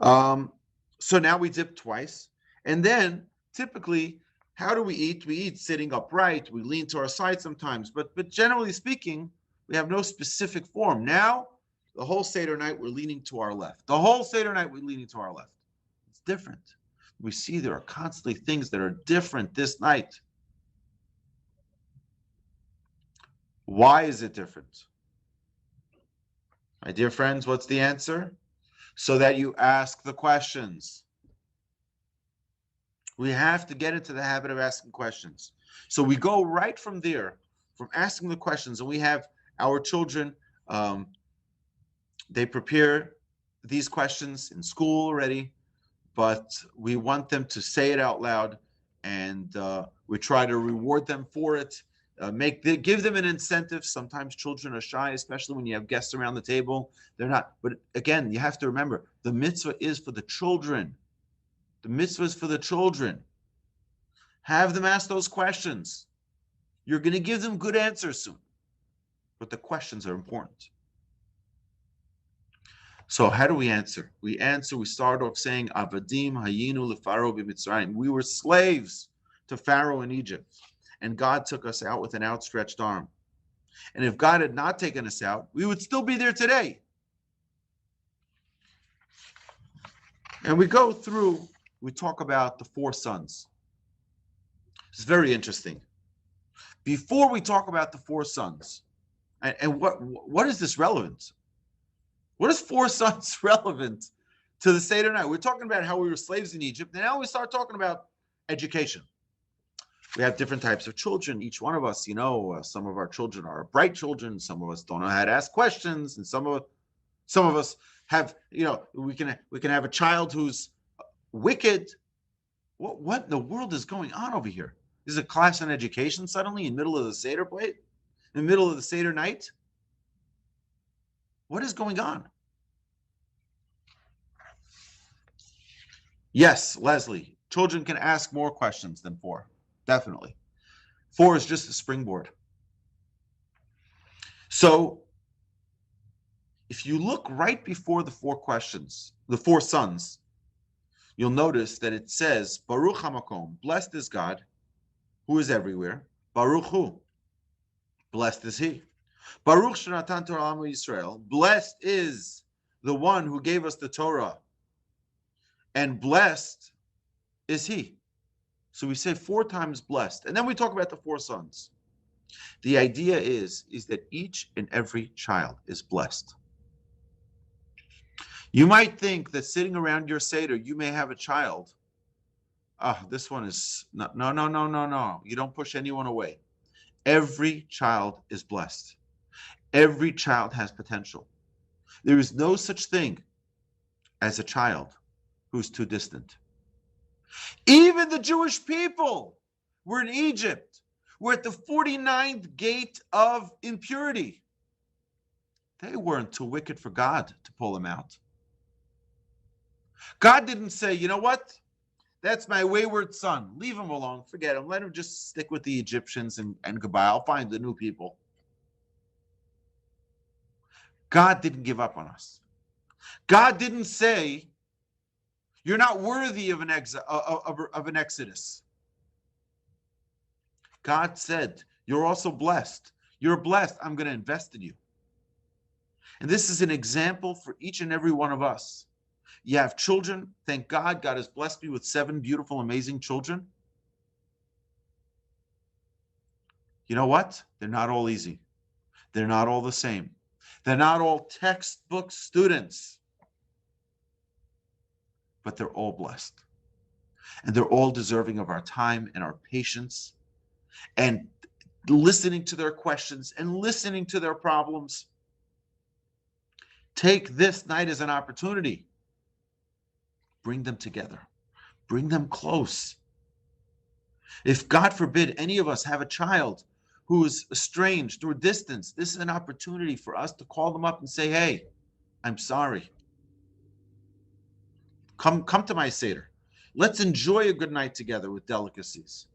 So now we dip twice. And then typically, how do we eat? We eat sitting upright. We lean to our side sometimes. But generally speaking, we have no specific form. Now, the whole Seder night, we're leaning to our left. The whole Seder night, we're leaning to our left. It's different. We see there are constantly things that are different this night. Why is it different? My dear friends, what's the answer? So that you ask the questions. We have to get into the habit of asking questions. So we go right from there, from asking the questions, and we have our children, they prepare these questions in school already, but we want them to say it out loud, and we try to reward them for it. Give them an incentive. Sometimes children are shy, especially when you have guests around the table. They're not. But again, you have to remember, the mitzvah is for the children. The mitzvah is for the children. Have them ask those questions. You're going to give them good answers soon. But the questions are important. So how do we answer? We start off saying, Avadim hayinu leFaro b'Mitzrayim. We were slaves to Pharaoh in Egypt. And God took us out with an outstretched arm. And if God had not taken us out, we would still be there today. And we go through, we talk about the 4 sons. It's very interesting. Before we talk about the 4 sons, and what is this relevant? What is 4 sons relevant to the Seder night? We're talking about how we were slaves in Egypt, and now we start talking about education. We have different types of children. Each one of us, some of our children are bright children. Some of us don't know how to ask questions, and some of us have, we can have a child who's wicked. What in the world is going on over here? Is a class on education suddenly in the middle of the Seder plate? in the middle of the Seder night? What is going on? Yes, Leslie, children can ask more questions than 4. Definitely. 4 is just a springboard. So if you look right before the 4 questions, the 4 sons, you'll notice that it says, Baruch HaMakom, blessed is God, who is everywhere. Baruch Hu, blessed is He. Baruch Shenatan Torah Yisrael, blessed is the one who gave us the Torah, and blessed is He. So we say 4 times blessed, and then we talk about the 4 sons. The idea is that each and every child is blessed. You might think that sitting around your Seder, you may have a child. This one is, no. You don't push anyone away. Every child is blessed. Every child has potential. There is no such thing as a child who's too distant. Even the Jewish people were in Egypt. We're at the 49th gate of impurity. They weren't too wicked for God to pull them out. God didn't say, you know what? That's my wayward son. Leave him alone. Forget him. Let him just stick with the Egyptians and goodbye. I'll find the new people. God didn't give up on us. God didn't say, you're not worthy of an exodus. God said, you're also blessed. You're blessed. I'm going to invest in you. And this is an example for each and every one of us. You have children. Thank God. God has blessed me with 7 beautiful, amazing children. You know what? They're not all easy. They're not all the same. They're not all textbook students. But they're all blessed. And they're all deserving of our time and our patience and listening to their questions and listening to their problems. Take this night as an opportunity. Bring them together. Bring them close. If, God forbid, any of us have a child who is estranged or distant, this is an opportunity for us to call them up and say, hey, I'm sorry. Come to my Seder. Let's enjoy a good night together with delicacies.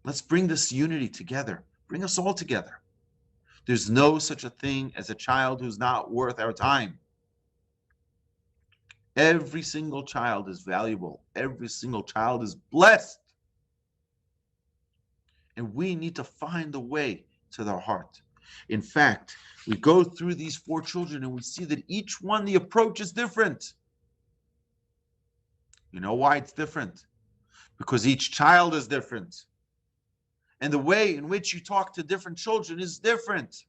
Let's bring this unity together. Bring us all together. There's no such a thing as a child who's not worth our time. Every single child is valuable. Every single child is blessed. And we need to find the way to their heart. In fact, we go through these 4 children and we see that each one, the approach is different. You know why it's different? Because each child is different. And the way in which you talk to different children is different.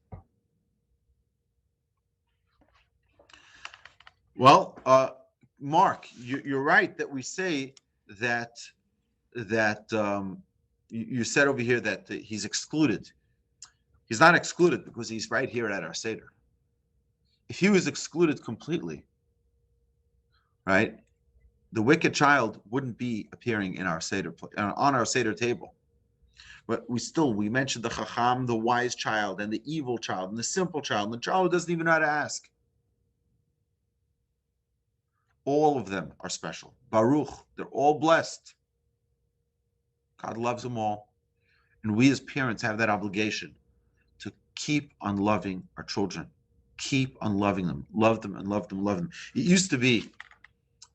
Well, Mark, you're right that we say that you said over here that he's excluded. He's not excluded because he's right here at our Seder. If he was excluded completely, right, the wicked child wouldn't be appearing in our Seder, on our Seder table. But we mentioned the Chacham, the wise child, and the evil child, and the simple child, and the child who doesn't even know how to ask. All of them are special. Baruch, they're all blessed. God loves them all. And we as parents have that obligation to keep on loving our children. Keep on loving them. Love them and love them, love them. It used to be,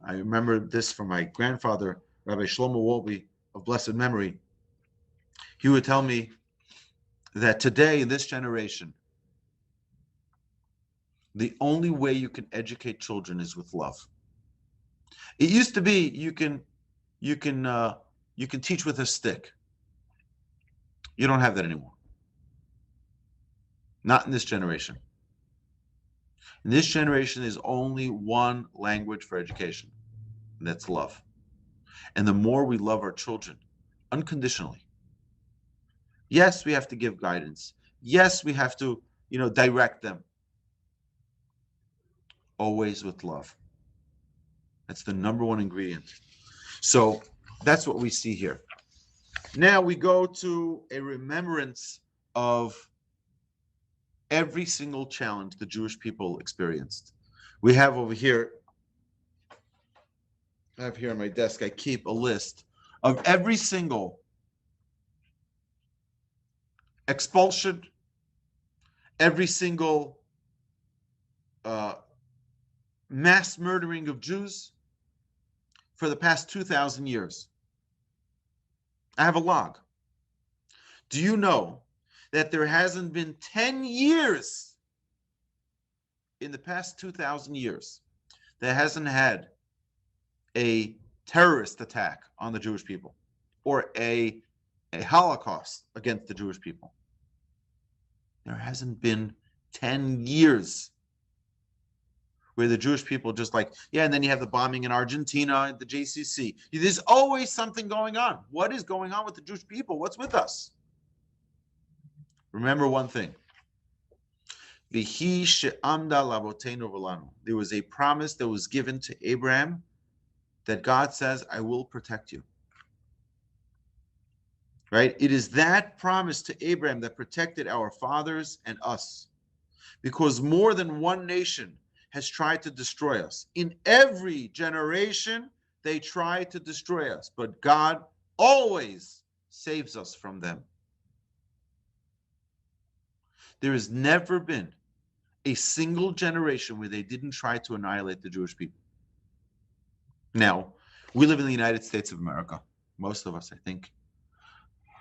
I remember this from my grandfather, Rabbi Shlomo Wolbe of blessed memory. He would tell me that today in this generation, the only way you can educate children is with love. It used to be you can teach with a stick. You don't have that anymore. Not in this generation. In this generation, there's only one language for education, and that's love. And the more we love our children unconditionally, yes, we have to give guidance. Yes, we have to, direct them. Always with love. That's the number one ingredient. So that's what we see here. Now we go to a remembrance of every single challenge the Jewish people experienced. We have over here, I have here on my desk, I keep a list of every single expulsion, every single mass murdering of Jews for the past 2,000 years. I have a log. Do you know that there hasn't been 10 years in the past 2,000 years that hasn't had a terrorist attack on the Jewish people or a Holocaust against the Jewish people? There hasn't been 10 years where the Jewish people just like, yeah, and then you have the bombing in Argentina, the JCC. There's always something going on. What is going on with the Jewish people? What's with us? Remember one thing. There was a promise that was given to Abraham that God says, I will protect you. Right? It is that promise to Abraham that protected our fathers and us. Because more than one nation has tried to destroy us. In every generation, they try to destroy us. But God always saves us from them. There has never been a single generation where they didn't try to annihilate the Jewish people. Now, we live in the United States of America. Most of us, I think.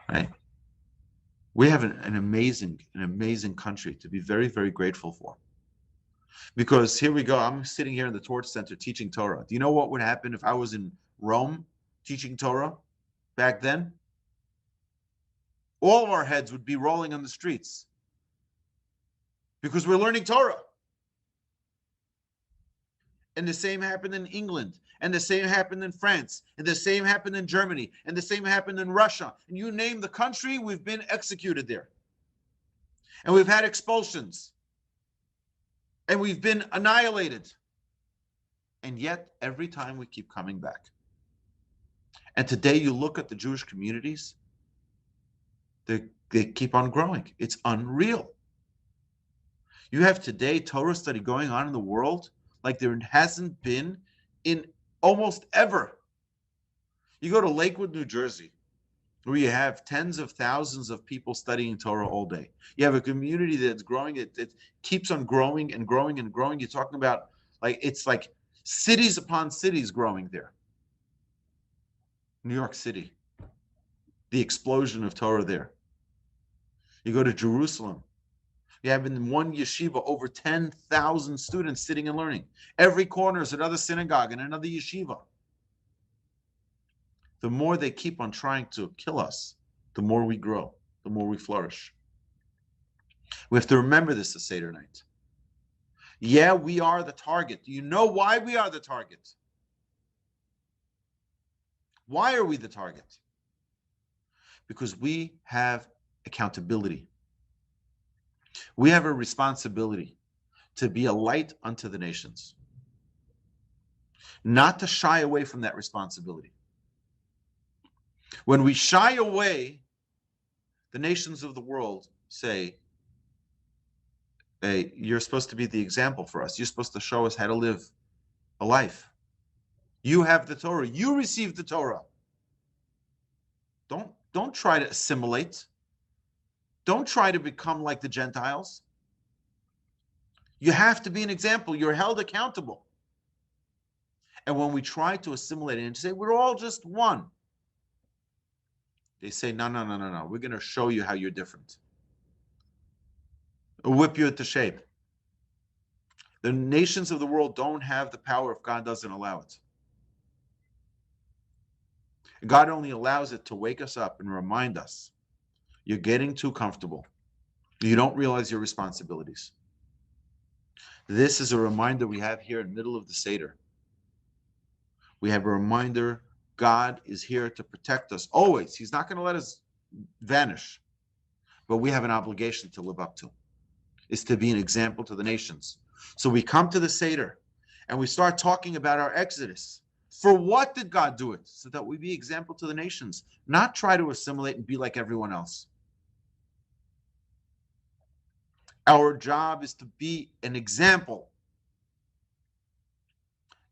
Right? We have an amazing country to be very, very grateful for. Because here we go, I'm sitting here in the Torch Center teaching Torah. Do you know what would happen if I was in Rome teaching Torah back then? All of our heads would be rolling on the streets because we're learning Torah. And the same happened in England, and the same happened in France, and the same happened in Germany, and the same happened in Russia. And you name the country, we've been executed there. And we've had expulsions. And we've been annihilated. And yet, every time we keep coming back. And today you look at the Jewish communities, they keep on growing. It's unreal. You have today Torah study going on in the world like there hasn't been in almost ever. You go to Lakewood, New Jersey, where you have tens of thousands of people studying Torah all day. You have a community that's growing. It keeps on growing and growing and growing. You're talking about it's like cities upon cities growing there. New York City, the explosion of Torah there. You go to Jerusalem. You have in one yeshiva over 10,000 students sitting and learning. Every corner is another synagogue and another yeshiva. The more they keep on trying to kill us, the more we grow, the more we flourish. We have to remember this to Seder night. Yeah, we are the target. Do you know why we are the target? Why are we the target? Because we have accountability. We have a responsibility to be a light unto the nations, not to shy away from that responsibility. When we shy away, the nations of the world say, hey, you're supposed to be the example for us. You're supposed to show us how to live a life. You have the Torah. You received the Torah. Don't try to assimilate. Don't try to become like the Gentiles. You have to be an example. You're held accountable. And when we try to assimilate and say, we're all just one, they say, no. We're going to show you how you're different. We'll whip you into shape. The nations of the world don't have the power if God doesn't allow it. God only allows it to wake us up and remind us, you're getting too comfortable. You don't realize your responsibilities. This is a reminder we have here in the middle of the Seder. We have a reminder God is here to protect us always. He's not going to let us vanish. But we have an obligation to live up to. It's to be an example to the nations. So we come to the Seder and we start talking about our Exodus. For what did God do it? So that we be example to the nations, not try to assimilate and be like everyone else. Our job is to be an example.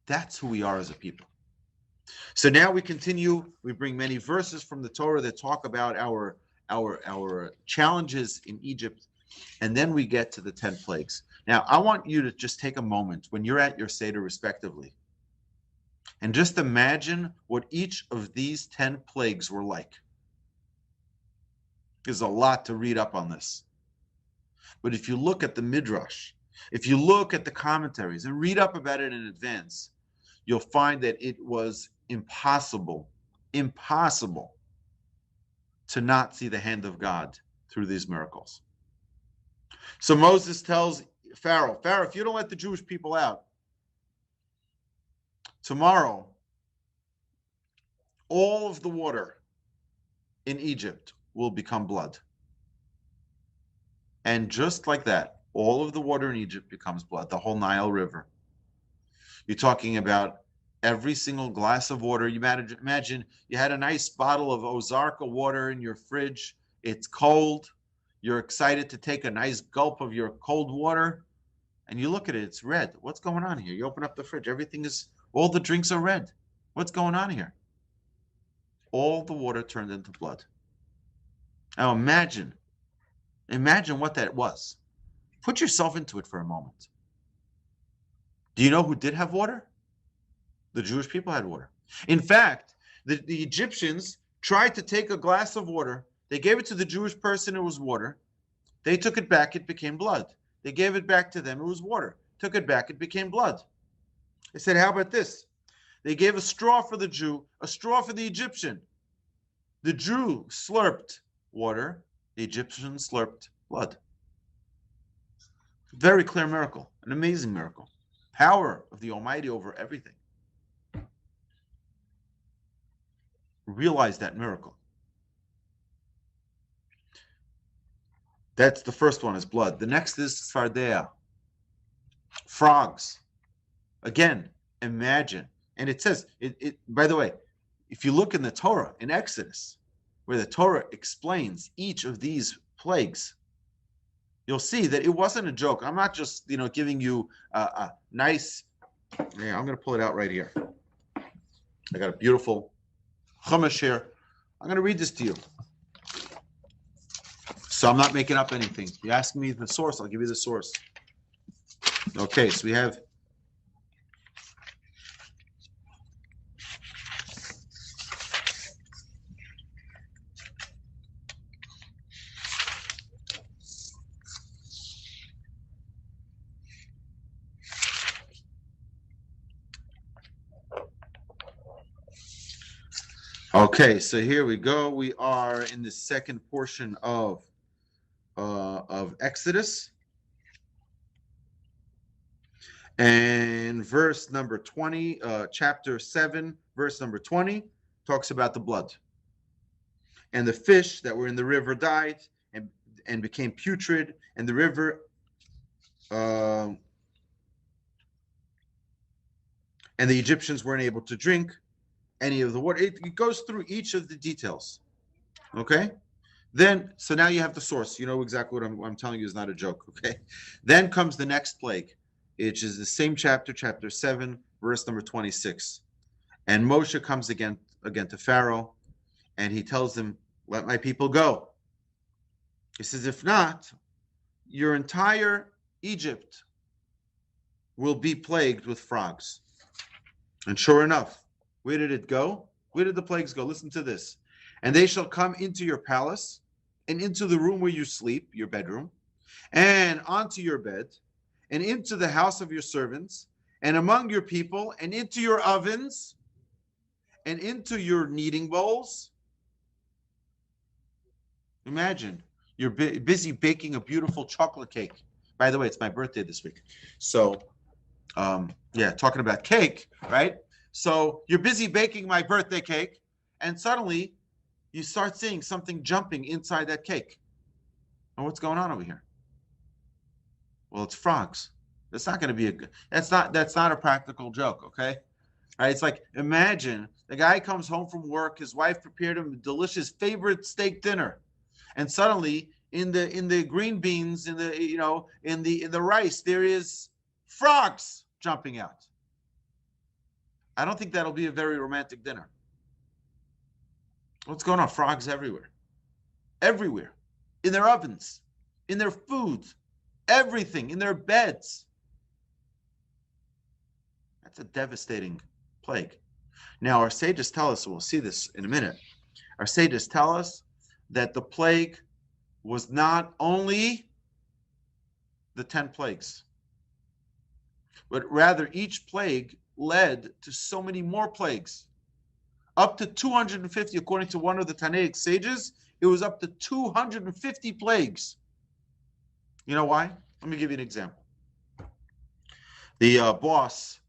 That's who we are as a people. So now we continue. We bring many verses from the Torah that talk about our challenges in Egypt, and then we get to the 10 plagues. Now, I want you to just take a moment when you're at your Seder respectively, and just imagine what each of these 10 plagues were like. There's a lot to read up on this. But if you look at the Midrash, if you look at the commentaries and read up about it in advance, you'll find that it was impossible to not see the hand of God through these miracles. So Moses tells Pharaoh, if you don't let the Jewish people out, tomorrow, all of the water in Egypt will become blood. And just like that, all of the water in Egypt becomes blood, the whole Nile River. You're talking about every single glass of water. You imagine you had a nice bottle of Ozarka water in your fridge. It's cold. You're excited to take a nice gulp of your cold water. And you look at it, it's red. What's going on here? You open up the fridge. All the drinks are red. What's going on here? All the water turned into blood. Now imagine what that was. Put yourself into it for a moment. Do you know who did have water? The Jewish people had water. In fact, the Egyptians tried to take a glass of water. They gave it to the Jewish person, it was water. They took it back, it became blood. They gave it back to them, it was water. Took it back, it became blood. They said, how about this? They gave a straw for the Jew, a straw for the Egyptian. The Jew slurped water, the Egyptian slurped blood. Very clear miracle, an amazing miracle. Power of the Almighty over everything. Realize that miracle. That's the first one, is blood. The next is Tzfardea, frogs. Again, imagine. And it says, by the way, if you look in the Torah, in Exodus, where the Torah explains each of these plagues, you'll see that it wasn't a joke. I'm not just, giving you a nice, I'm going to pull it out right here. I got a beautiful Chumash here. I'm going to read this to you. So I'm not making up anything. You ask me the source, I'll give you the source. Okay, so we have Okay, so here we go. We are in the second portion of Exodus, and verse number 20, chapter 7, verse number 20, talks about the blood. And the fish that were in the river died and became putrid, and the river and the Egyptians weren't able to drink any of the water. It goes through each of the details. Okay? Then, so now you have the source. You know exactly what I'm telling you is not a joke. Okay? Then comes the next plague, which is the same chapter, chapter 7, verse number 26. And Moshe comes again to Pharaoh, and he tells him, let my people go. He says, if not, your entire Egypt will be plagued with frogs. And sure enough, where did it go? Where did the plagues go? Listen to this. And they shall come into your palace and into the room where you sleep, your bedroom, and onto your bed, and into the house of your servants, and among your people, and into your ovens, and into your kneading bowls. Imagine, you're busy baking a beautiful chocolate cake. By the way, it's my birthday this week. So, talking about cake, right? So you're busy baking my birthday cake, and suddenly you start seeing something jumping inside that cake. And what's going on over here? Well, it's frogs. That's not going to be that's not a practical joke, okay? Right? It's like, imagine the guy comes home from work, his wife prepared him a delicious favorite steak dinner, and suddenly in the green beans, in the rice, there is frogs jumping out. I don't think that'll be a very romantic dinner. What's going on? Frogs everywhere. Everywhere. In their ovens, in their food, everything, in their beds. That's a devastating plague. Now, our sages tell us, and we'll see this in a minute, our sages tell us that the plague was not only the 10 plagues, but rather each plague led to so many more plagues. Up to 250, according to one of the Tannaic sages, it was up to 250 plagues. You know why? Let me give you an example. The boss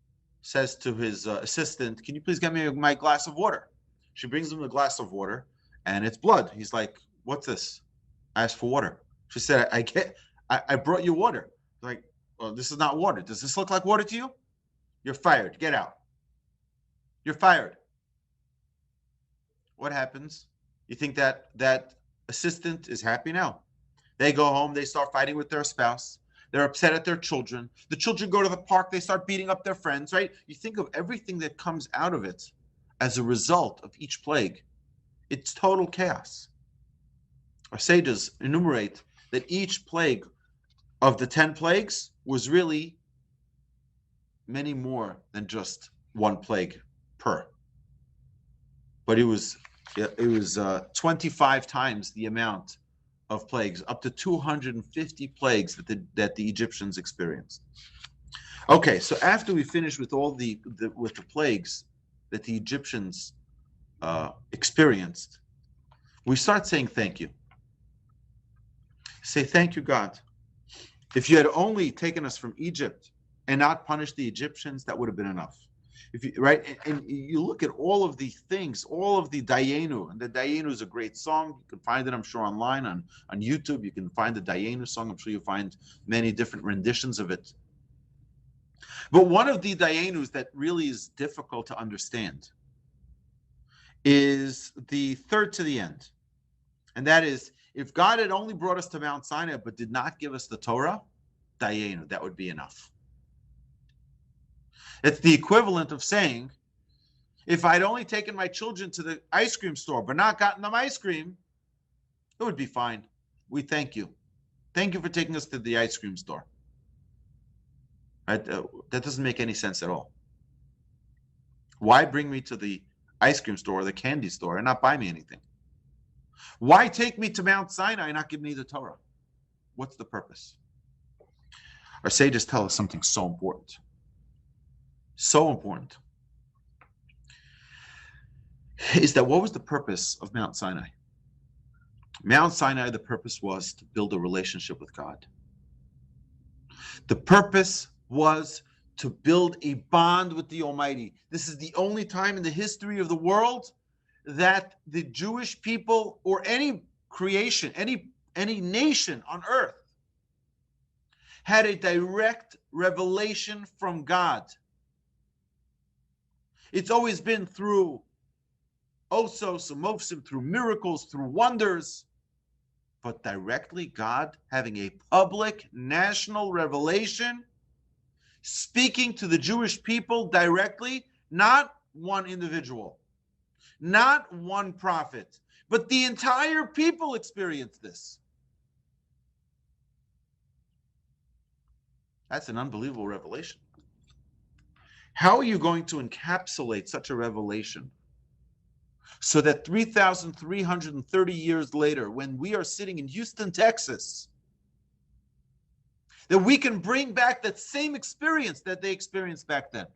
says to his assistant, "Can you please get me my glass of water?" She brings him a glass of water, and it's blood. He's like, "What's this?" I asked for water. She said, I brought you water. Like, well, this is not water. Does this look like water to you? You're fired. Get out. You're fired. What happens? You think that assistant is happy now? They go home. They start fighting with their spouse. They're upset at their children. The children go to the park. They start beating up their friends, right? You think of everything that comes out of it as a result of each plague. It's total chaos. Our sages enumerate that each plague of the 10 plagues was really many more than just one plague per. But it was 25 times the amount of plagues, up to 250 plagues that the Egyptians experienced. Okay, so after we finish with all the plagues that the Egyptians experienced, we start saying thank you. Say thank you, God. If you had only taken us from Egypt and not punished the Egyptians, that would have been enough. If you, right, and you look at all of the things, all of the Dayenu, and the Dayenu is a great song. You can find it, I'm sure, online on YouTube. You can find the Dayenu song. I'm sure you'll find many different renditions of it. But one of the Dayenus that really is difficult to understand is the third to the end. And that is, if God had only brought us to Mount Sinai but did not give us the Torah, Dayenu, that would be enough. It's the equivalent of saying, if I'd only taken my children to the ice cream store but not gotten them ice cream, it would be fine. We thank you. Thank you for taking us to the ice cream store. Right? That doesn't make any sense at all. Why bring me to the ice cream store or the candy store and not buy me anything? Why take me to Mount Sinai and not give me the Torah? What's the purpose? Our sages tell us something so important. So important. Is that what was the purpose of Mount Sinai? Mount Sinai, the purpose was to build a relationship with God. The purpose was to build a bond with the Almighty. This is the only time in the history of the world that the Jewish people or any creation, any nation on earth had a direct revelation from God. It's always been through osos, mofsim, through miracles, through wonders, but directly God having a public national revelation, speaking to the Jewish people directly, not one individual, not one prophet, but the entire people experienced this. That's an unbelievable revelation. How are you going to encapsulate such a revelation so that 3,330 years later, when we are sitting in Houston, Texas, that we can bring back that same experience that they experienced back then?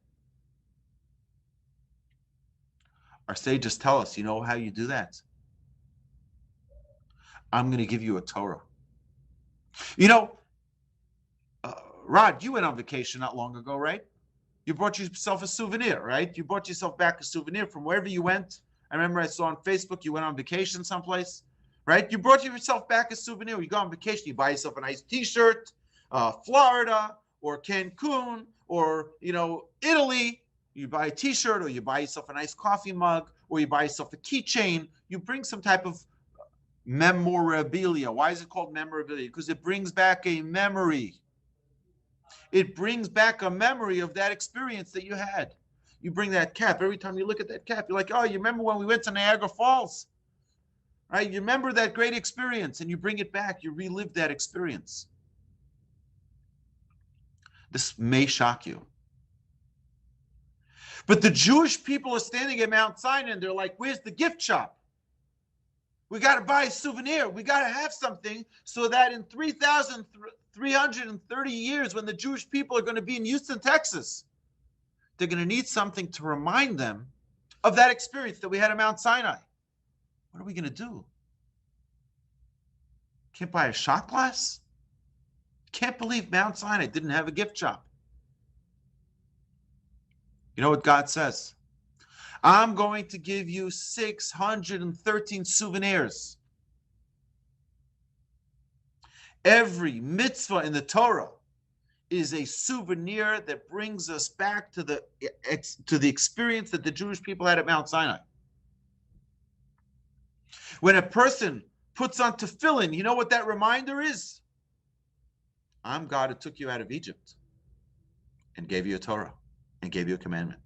Our sages tell us, you know how you do that? I'm going to give you a Torah. You know, Rod, you went on vacation not long ago, right? You brought yourself a souvenir, right? You brought yourself back a souvenir from wherever you went. I remember I saw on Facebook you went on vacation someplace, right? You brought yourself back a souvenir. You go on vacation, you buy yourself a nice T-shirt, Florida or Cancun or, Italy. You buy a T-shirt or you buy yourself a nice coffee mug or you buy yourself a keychain. You bring some type of Memorabilia. Why is it called memorabilia? Because it brings back a memory. It brings back a memory of that experience that you had. You bring that cap. Every time you look at that cap, you're like, oh, you remember when we went to Niagara Falls? Right? You remember that great experience, and you bring it back. You relive that experience. This may shock you. But the Jewish people are standing at Mount Sinai, and they're like, where's the gift shop? We got to buy a souvenir. We got to have something so that in 3,330 years, when the Jewish people are going to be in Houston, Texas, they're going to need something to remind them of that experience that we had at Mount Sinai. What are we going to do? Can't buy a shot glass? Can't believe Mount Sinai didn't have a gift shop. You know what God says? I'm going to give you 613 souvenirs. Every mitzvah in the Torah is a souvenir that brings us back to the experience that the Jewish people had at Mount Sinai. When a person puts on tefillin, you know what that reminder is? I'm God who took you out of Egypt and gave you a Torah and gave you a commandment.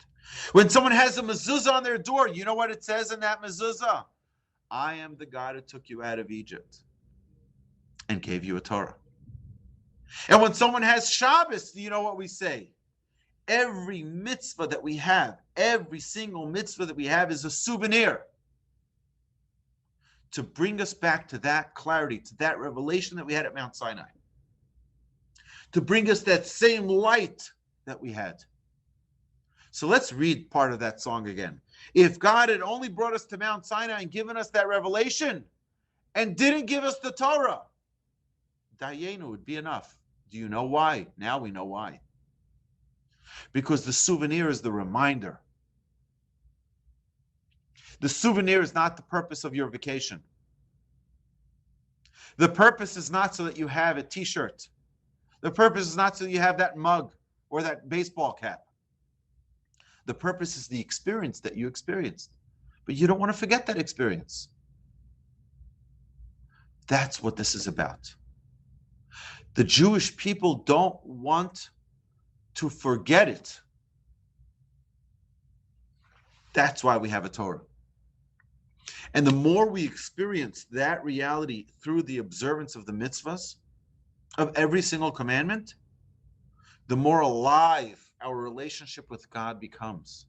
When someone has a mezuzah on their door, you know what it says in that mezuzah? I am the God who took you out of Egypt and gave you a Torah. And when someone has Shabbos, you know what we say? Every mitzvah that we have, every single mitzvah that we have is a souvenir to bring us back to that clarity, to that revelation that we had at Mount Sinai, to bring us that same light that we had. So let's read part of that song again. If God had only brought us to Mount Sinai and given us that revelation and didn't give us the Torah, Dayenu would be enough. Do you know why? Now we know why. Because the souvenir is the reminder. The souvenir is not the purpose of your vacation. The purpose is not so that you have a t-shirt. The purpose is not so you have that mug or that baseball cap. The purpose is the experience that you experienced. But you don't want to forget that experience. That's what this is about. The Jewish people don't want to forget it. That's why we have a Torah. And the more we experience that reality through the observance of the mitzvahs, of every single commandment, the more alive our relationship with God becomes.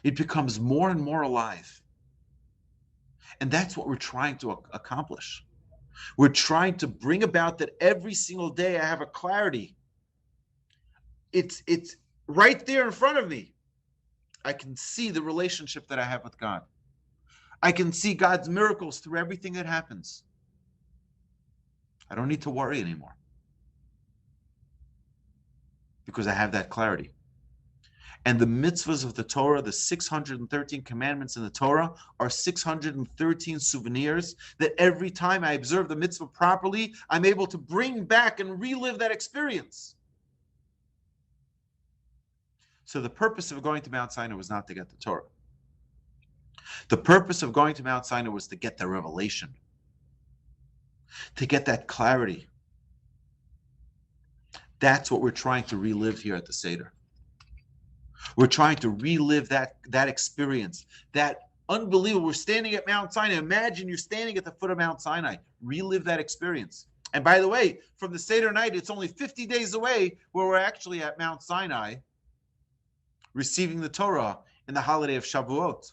It becomes more and more alive. And that's what we're trying to accomplish. We're trying to bring about that every single day I have a clarity. It's right there in front of me. I can see the relationship that I have with God. I can see God's miracles through everything that happens. I don't need to worry anymore, because I have that clarity. And the mitzvahs of the Torah, the 613 commandments in the Torah, are 613 souvenirs that every time I observe the mitzvah properly, I'm able to bring back and relive that experience. So the purpose of going to Mount Sinai was not to get the Torah. The purpose of going to Mount Sinai was to get the revelation, to get that clarity. That's what we're trying to relive here at the Seder. We're trying to relive that experience, that unbelievable. We're standing at Mount Sinai. Imagine you're standing at the foot of Mount Sinai. Relive that experience. And by the way, from the Seder night, it's only 50 days away where we're actually at Mount Sinai receiving the Torah in the holiday of Shavuot.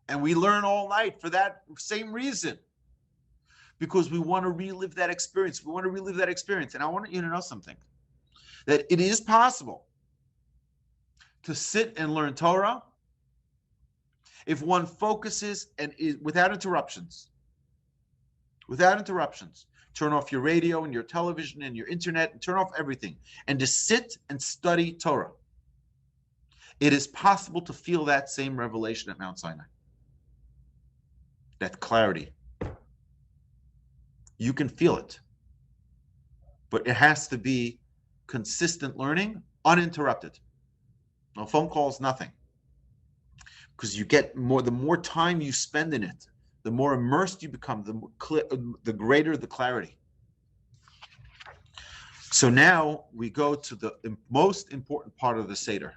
And we learn all night for that same reason, because we want to relive that experience. We want to relive that experience. And I want you to know something, that it is possible to sit and learn Torah if one focuses and is without interruptions. Without interruptions. Turn off your radio and your television and your internet and turn off everything and just sit and study Torah. It is possible to feel that same revelation at Mount Sinai. That clarity. You can feel it. But it has to be consistent learning, uninterrupted. No phone calls, nothing. Because you get more, the more time you spend in it, the more immersed you become, the greater the clarity. So now we go to the most important part of the Seder.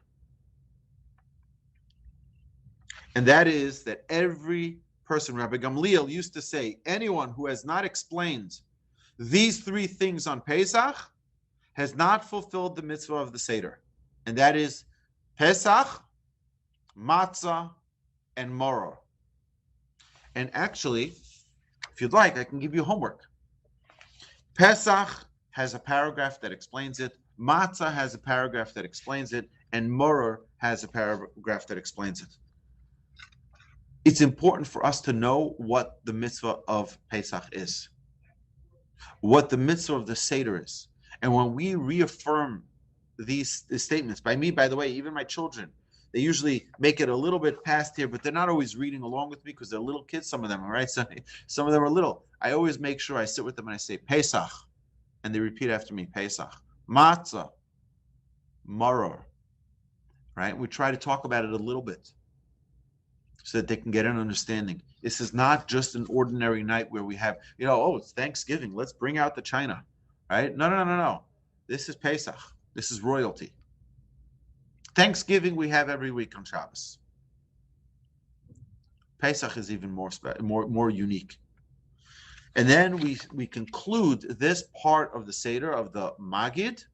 And that is that every person, Rabbi Gamliel used to say, anyone who has not explained these three things on Pesach has not fulfilled the mitzvah of the Seder. And that is Pesach, Matzah, and Moror. And actually, if you'd like, I can give you homework. Pesach has a paragraph that explains it. Matzah has a paragraph that explains it. And Moror has a paragraph that explains it. It's important for us to know what the mitzvah of Pesach is, what the mitzvah of the Seder is. And when we reaffirm these statements, by me, by the way, even my children, they usually make it a little bit past here, but they're not always reading along with me because they're little kids, some of them, all right? So some of them are little. I always make sure I sit with them and I say, Pesach, and they repeat after me, Pesach, Matzah, Moror, right? We try to talk about it a little bit so that they can get an understanding. This is not just an ordinary night where we have, oh, it's Thanksgiving, let's bring out the china, right? No. This is Pesach. This is royalty. Thanksgiving we have every week on Shabbos. Pesach is even more unique. And then we conclude this part of the Seder, of the Magid,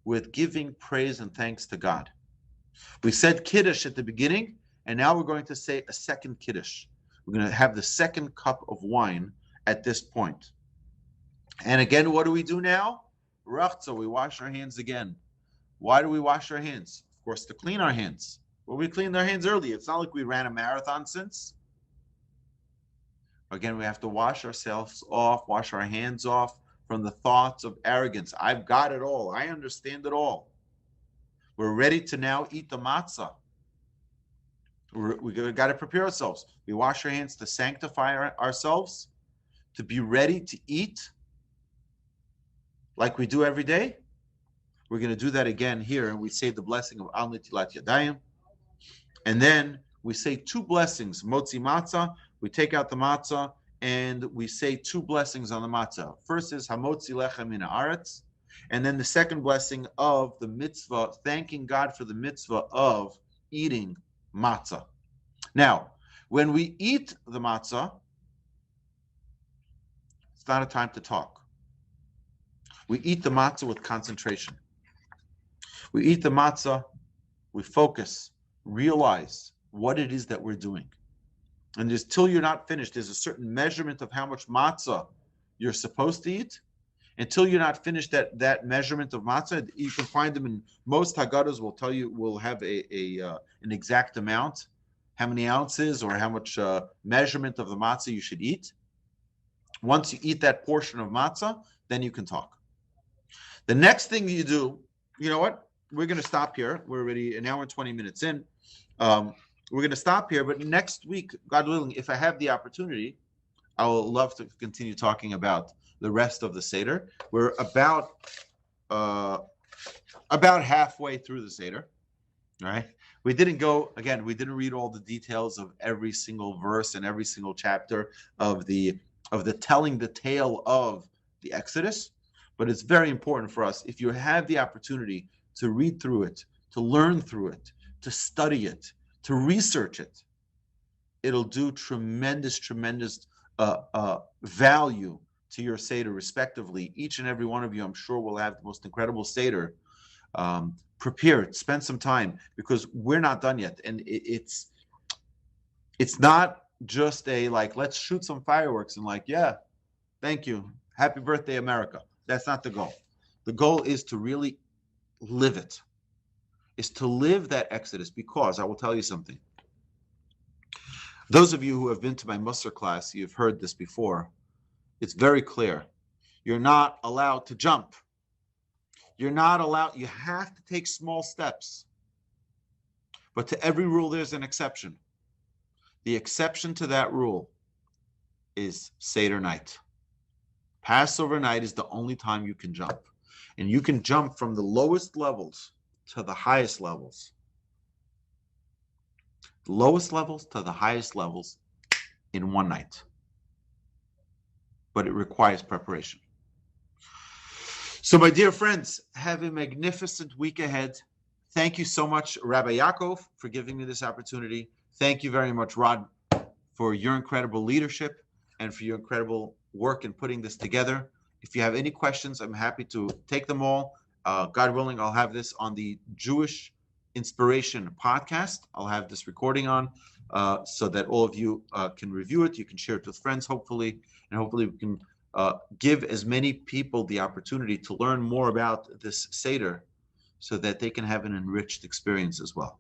with giving praise and thanks to God. We said Kiddush at the beginning, and now we're going to say a second Kiddush. We're going to have the second cup of wine at this point. And again, what do we do now? Rachza, we wash our hands again. Why do we wash our hands? Of course, to clean our hands. Well, we cleaned our hands early. It's not like we ran a marathon since. Again, we have to wash ourselves off, wash our hands off from the thoughts of arrogance. I've got it all. I understand it all. We're ready to now eat the matzah. We got to prepare ourselves. We wash our hands to sanctify ourselves, to be ready to eat like we do every day. We're going to do that again here, and we say the blessing of Al Netilat Yadayim. And then we say two blessings, Motzi Matzah. We take out the matzah, and we say two blessings on the matzah. First is Hamotzi Lechem Min Haaretz, and then the second blessing of the mitzvah, thanking God for the mitzvah of eating matzah. Now, when we eat the matzah, it's not a time to talk. We eat the matzah with concentration. We eat the matzah, we focus, realize what it is that we're doing. And till you're not finished, there's a certain measurement of how much matzah you're supposed to eat. Until you're not finished that measurement of matzah, you can find them in most Haggadahs will tell you, will have an exact amount, how many ounces or how much measurement of the matzah you should eat. Once you eat that portion of matzah, then you can talk. The next thing you do, you know what? We're going to stop here. We're already an hour and 20 minutes in. We're going to stop here, but next week, God willing, if I have the opportunity, I will love to continue talking about the rest of the Seder. We're about halfway through the Seder, right? We didn't read all the details of every single verse and every single chapter of the telling the tale of the Exodus, but it's very important for us, if you have the opportunity to read through it, to learn through it, to study it, to research it, it'll do tremendous value to your Seder, respectively. Each and every one of you, I'm sure, will have the most incredible Seder. Prepare it, spend some time, because we're not done yet. And it's not just let's shoot some fireworks and yeah, thank you, happy birthday, America. That's not the goal. The goal is to really live it, is to live that Exodus, because I will tell you something. Those of you who have been to my Musar class, you've heard this before. It's very clear. You're not allowed to jump. You're not allowed, you have to take small steps. But to every rule, there's an exception. The exception to that rule is Seder night. Passover night is the only time you can jump. And you can jump from the lowest levels to the highest levels. The lowest levels to the highest levels. in one night. But it requires preparation. So, my dear friends, have a magnificent week ahead. Thank you so much, Rabbi Yaakov, for giving me this opportunity. Thank you very much, Rod, for your incredible leadership and for your incredible work in putting this together. If you have any questions, I'm happy to take them all. God willing, I'll have this on the Jewish Inspiration podcast. I'll have this recording on so that all of you can review it. You can share it with friends, hopefully, and hopefully we can give as many people the opportunity to learn more about this Seder so that they can have an enriched experience as well.